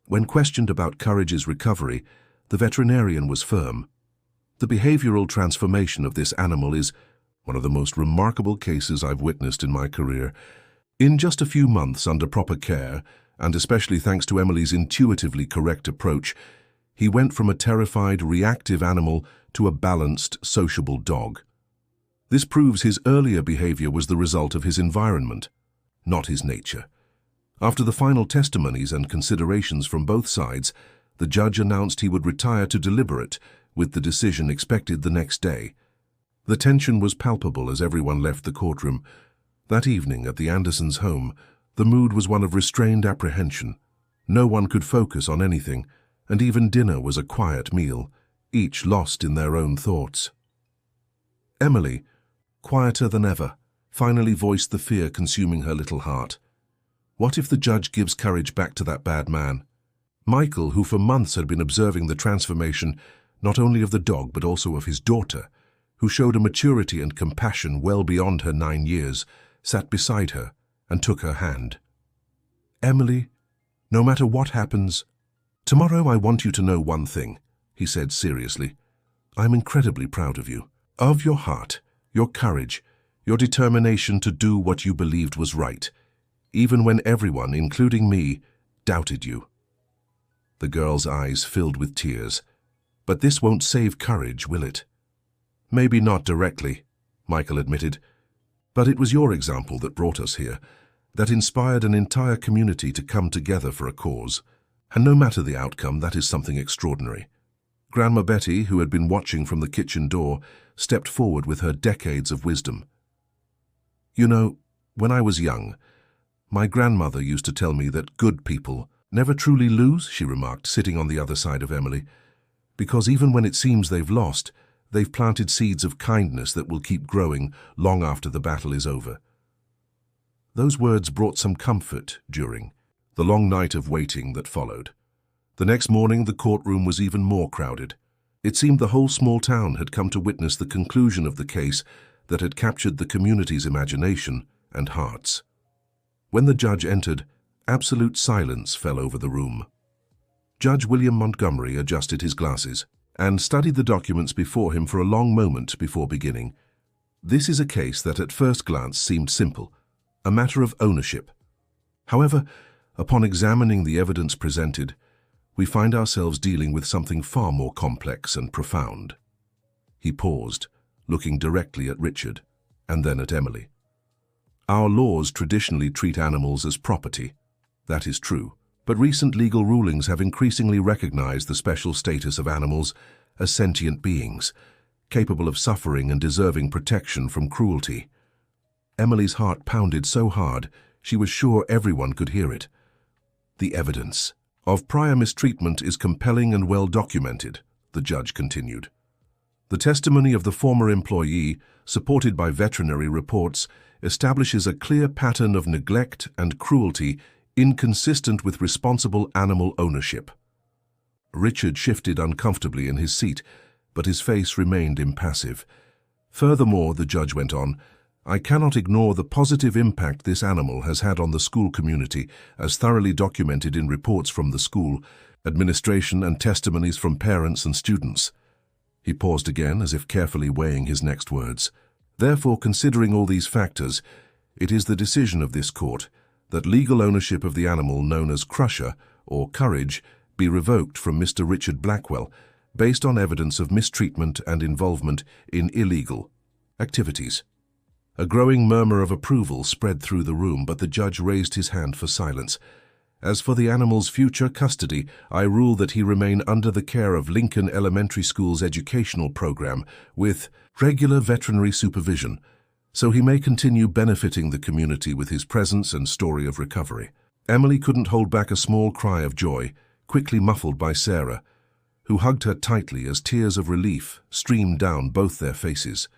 When questioned about Courage's recovery, the veterinarian was firm. The behavioral transformation of this animal is one of the most remarkable cases I've witnessed in my career. In just a few months under proper care, and especially thanks to Emily's intuitively correct approach, he went from a terrified, reactive animal to a balanced, sociable dog. This proves his earlier behavior was the result of his environment, not his nature. After the final testimonies and considerations from both sides, the judge announced he would retire to deliberate, with the decision expected the next day. The tension was palpable as everyone left the courtroom. That evening at the Andersons' home, the mood was one of restrained apprehension. No one could focus on anything, and even dinner was a quiet meal, each lost in their own thoughts. Emily, quieter than ever, finally voiced the fear consuming her little heart. What if the judge gives Courage back to that bad man? Michael, who for months had been observing the transformation not only of the dog but also of his daughter, who showed a maturity and compassion well beyond her 9 years, sat beside her and took her hand. Emily, no matter what happens, tomorrow I want you to know one thing, he said seriously. I'm incredibly proud of you, of your heart, your courage, your determination to do what you believed was right, even when everyone, including me, doubted you. The girl's eyes filled with tears. But this won't save Courage, will it? Maybe not directly, Michael admitted. But it was your example that brought us here, that inspired an entire community to come together for a cause. And no matter the outcome, that is something extraordinary. Grandma Betty, who had been watching from the kitchen door, stepped forward with her decades of wisdom. You know, when I was young, my grandmother used to tell me that good people never truly lose, she remarked, sitting on the other side of Emily, because even when it seems they've lost, they've planted seeds of kindness that will keep growing long after the battle is over. Those words brought some comfort during the long night of waiting that followed. The next morning, the courtroom was even more crowded. It seemed the whole small town had come to witness the conclusion of the case that had captured the community's imagination and hearts. When the judge entered, absolute silence fell over the room. Judge William Montgomery adjusted his glasses and studied the documents before him for a long moment before beginning. This is a case that at first glance seemed simple, a matter of ownership. However, upon examining the evidence presented, we find ourselves dealing with something far more complex and profound. He paused, looking directly at Richard, and then at Emily. Our laws traditionally treat animals as property. That is true. But recent legal rulings have increasingly recognized the special status of animals as sentient beings, capable of suffering and deserving protection from cruelty. Emily's heart pounded so hard she was sure everyone could hear it. The evidence of prior mistreatment is compelling and well documented, the judge continued. The testimony of the former employee, supported by veterinary reports, establishes a clear pattern of neglect and cruelty inconsistent with responsible animal ownership. Richard shifted uncomfortably in his seat, but his face remained impassive. Furthermore, the judge went on, I cannot ignore the positive impact this animal has had on the school community, as thoroughly documented in reports from the school, administration, and testimonies from parents and students. He paused again, as if carefully weighing his next words. Therefore, considering all these factors, it is the decision of this court that legal ownership of the animal known as Crusher, or Courage, be revoked from Mr. Richard Blackwell, based on evidence of mistreatment and involvement in illegal activities. A growing murmur of approval spread through the room, but the judge raised his hand for silence. As for the animal's future custody, I rule that he remain under the care of Lincoln Elementary School's educational program with regular veterinary supervision, so he may continue benefiting the community with his presence and story of recovery. Emily couldn't hold back a small cry of joy, quickly muffled by Sarah, who hugged her tightly as tears of relief streamed down both their faces.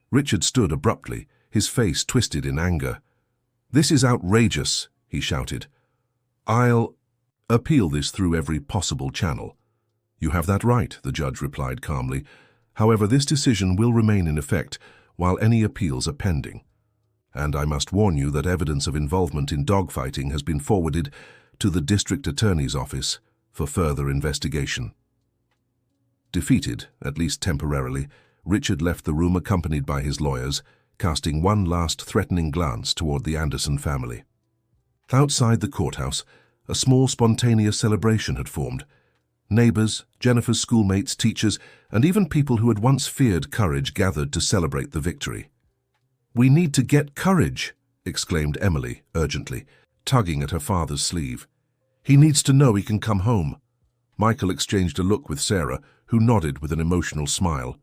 Richard stood abruptly, his face twisted in anger. "This is outrageous," he shouted. "I'll appeal this through every possible channel." "You have that right," the judge replied calmly. "However, this decision will remain in effect while any appeals are pending." and I must warn you that evidence of involvement in dogfighting has been forwarded to the District Attorney's Office for further investigation." Defeated, at least temporarily, Richard left the room accompanied by his lawyers, casting one last threatening glance toward the Anderson family. Outside the courthouse, a small spontaneous celebration had formed. Neighbors, Jennifer's schoolmates, teachers, and even people who had once feared Courage gathered to celebrate the victory. "We need to get Courage," exclaimed Emily urgently, tugging at her father's sleeve. "He needs to know he can come home." Michael exchanged a look with Sarah, who nodded with an emotional smile.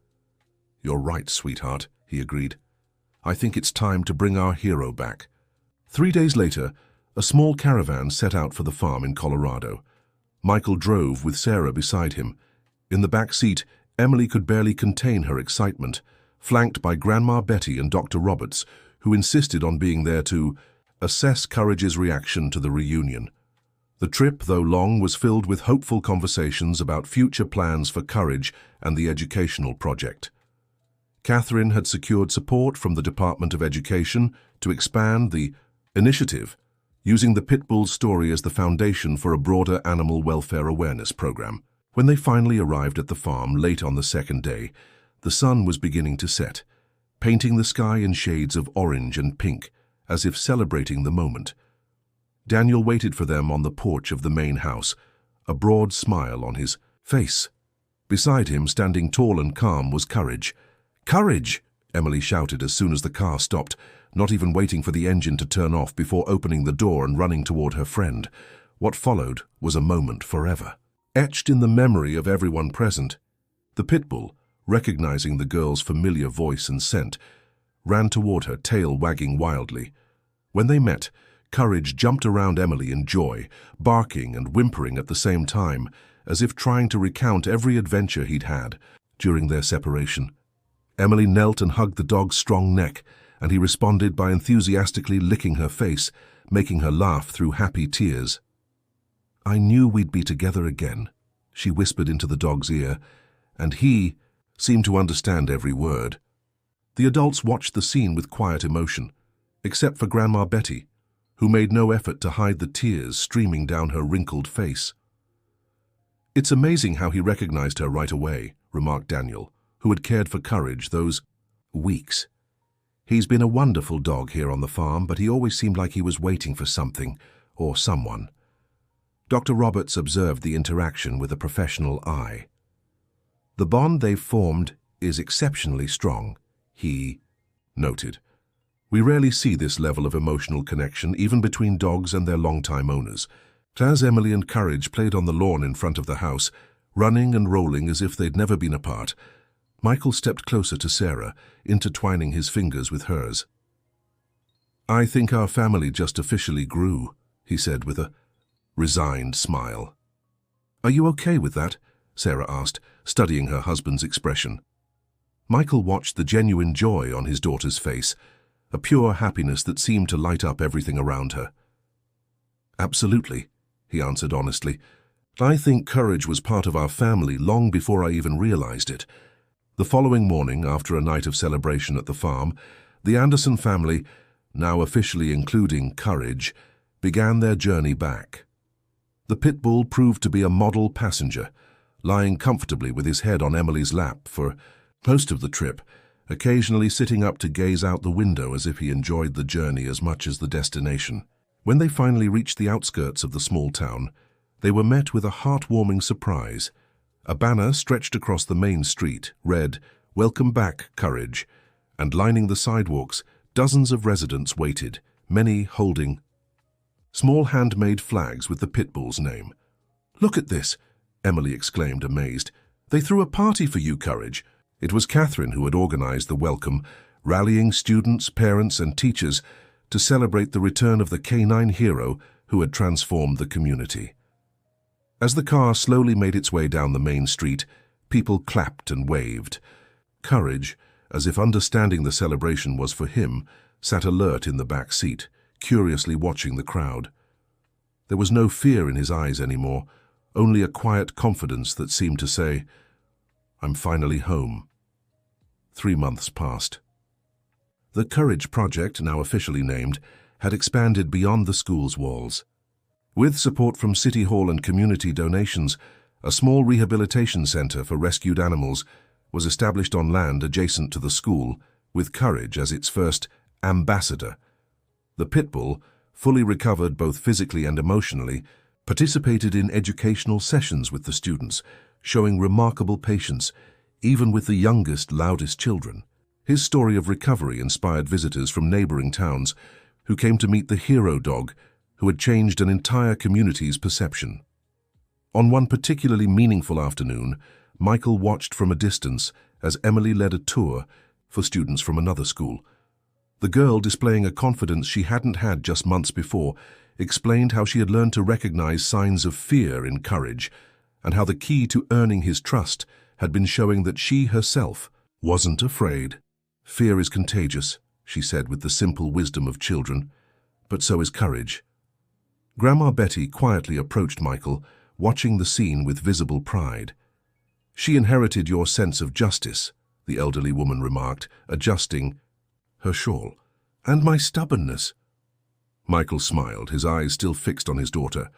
"You're right, sweetheart," he agreed. "I think it's time to bring our hero back." 3 days later, a small caravan set out for the farm in Colorado. Michael drove with Sarah beside him. In the back seat, Emily could barely contain her excitement, flanked by Grandma Betty and Dr. Roberts, who insisted on being there to assess Courage's reaction to the reunion. The trip, though long, was filled with hopeful conversations about future plans for Courage and the educational project. Catherine had secured support from the Department of Education to expand the initiative, using the Pitbull story as the foundation for a broader animal welfare awareness program. When they finally arrived at the farm late on the second day, the sun was beginning to set, painting the sky in shades of orange and pink, as if celebrating the moment. Daniel waited for them on the porch of the main house, a broad smile on his face. Beside him, standing tall and calm, was Courage. "Courage!" Emily shouted as soon as the car stopped, not even waiting for the engine to turn off before opening the door and running toward her friend. What followed was a moment forever, etched in the memory of everyone present. The Pitbull, recognizing the girl's familiar voice and scent, ran toward her, tail wagging wildly. When they met, Courage jumped around Emily in joy, barking and whimpering at the same time, as if trying to recount every adventure he'd had during their separation. Emily knelt and hugged the dog's strong neck, and he responded by enthusiastically licking her face, making her laugh through happy tears. "I knew we'd be together again," she whispered into the dog's ear, and he seemed to understand every word. The adults watched the scene with quiet emotion, except for Grandma Betty, who made no effort to hide the tears streaming down her wrinkled face. "It's amazing how he recognized her right away," remarked Daniel, who had cared for Courage those weeks. "He's been a wonderful dog here on the farm, but he always seemed like he was waiting for something or someone." Dr. Roberts observed the interaction with a professional eye. "The bond they've formed is exceptionally strong," he noted. "We rarely see this level of emotional connection, even between dogs and their longtime owners." As Emily and Courage played on the lawn in front of the house, running and rolling as if they'd never been apart, Michael stepped closer to Sarah, intertwining his fingers with hers. "I think our family just officially grew," he said with a resigned smile. "Are you okay with that?" Sarah asked, studying her husband's expression. Michael watched the genuine joy on his daughter's face, a pure happiness that seemed to light up everything around her. "Absolutely," he answered honestly. "I think Courage was part of our family long before I even realized it." The following morning, after a night of celebration at the farm, the Anderson family, now officially including Courage, began their journey back. The Pitbull proved to be a model passenger, lying comfortably with his head on Emily's lap for most of the trip, occasionally sitting up to gaze out the window as if he enjoyed the journey as much as the destination. When they finally reached the outskirts of the small town, they were met with a heartwarming surprise. A banner stretched across the main street read, "Welcome back, Courage," and lining the sidewalks, dozens of residents waited, many holding small handmade flags with the Pitbull's name. "Look at this," Emily exclaimed, amazed. "They threw a party for you, Courage." It was Catherine who had organized the welcome, rallying students, parents, and teachers to celebrate the return of the canine hero who had transformed the community. As the car slowly made its way down the main street, people clapped and waved. Courage, as if understanding the celebration was for him, sat alert in the back seat, curiously watching the crowd. There was no fear in his eyes anymore, only a quiet confidence that seemed to say, "I'm finally home." 3 months passed. The Courage Project, now officially named, had expanded beyond the school's walls. With support from City Hall and community donations, a small rehabilitation center for rescued animals was established on land adjacent to the school, with Courage as its first ambassador. The Pitbull, fully recovered both physically and emotionally, participated in educational sessions with the students, showing remarkable patience, even with the youngest, loudest children. His story of recovery inspired visitors from neighboring towns who came to meet the hero dog who had changed an entire community's perception. On one particularly meaningful afternoon, Michael watched from a distance as Emily led a tour for students from another school. The girl, displaying a confidence she hadn't had just months before, explained how she had learned to recognize signs of fear in Courage, and how the key to earning his trust had been showing that she herself wasn't afraid. "Fear is contagious," she said with the simple wisdom of children, "but so is courage." Grandma Betty quietly approached Michael, watching the scene with visible pride. "She inherited your sense of justice," the elderly woman remarked, adjusting her shawl, "and my stubbornness." Michael smiled, his eyes still fixed on his daughter.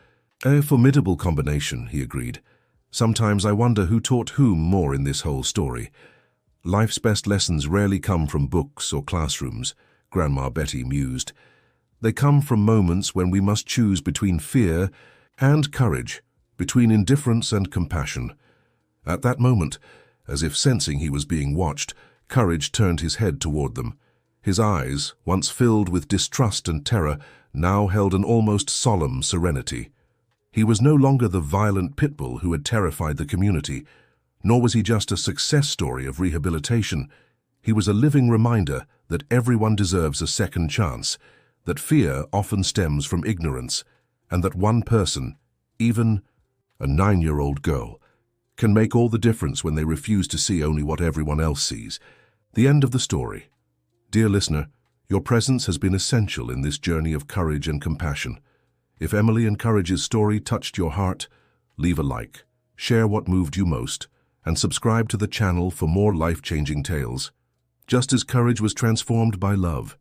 "A formidable combination," he agreed. "Sometimes I wonder who taught whom more in this whole story. Life's best lessons rarely come from books or classrooms," Grandma Betty mused. "They come from moments when we must choose between fear and courage, between indifference and compassion." At that moment, as if sensing he was being watched, Courage turned his head toward them. His eyes, once filled with distrust and terror, now held an almost solemn serenity. He was no longer the violent Pitbull who had terrified the community, nor was he just a success story of rehabilitation. He was a living reminder that everyone deserves a second chance, that fear often stems from ignorance, and that one person, even a 9-year-old girl, can make all the difference when they refuse to see only what everyone else sees. The end of the story. Dear listener, your presence has been essential in this journey of courage and compassion. If Emily and Courage's story touched your heart, leave a like, share what moved you most, and subscribe to the channel for more life-changing tales. Just as Courage was transformed by love,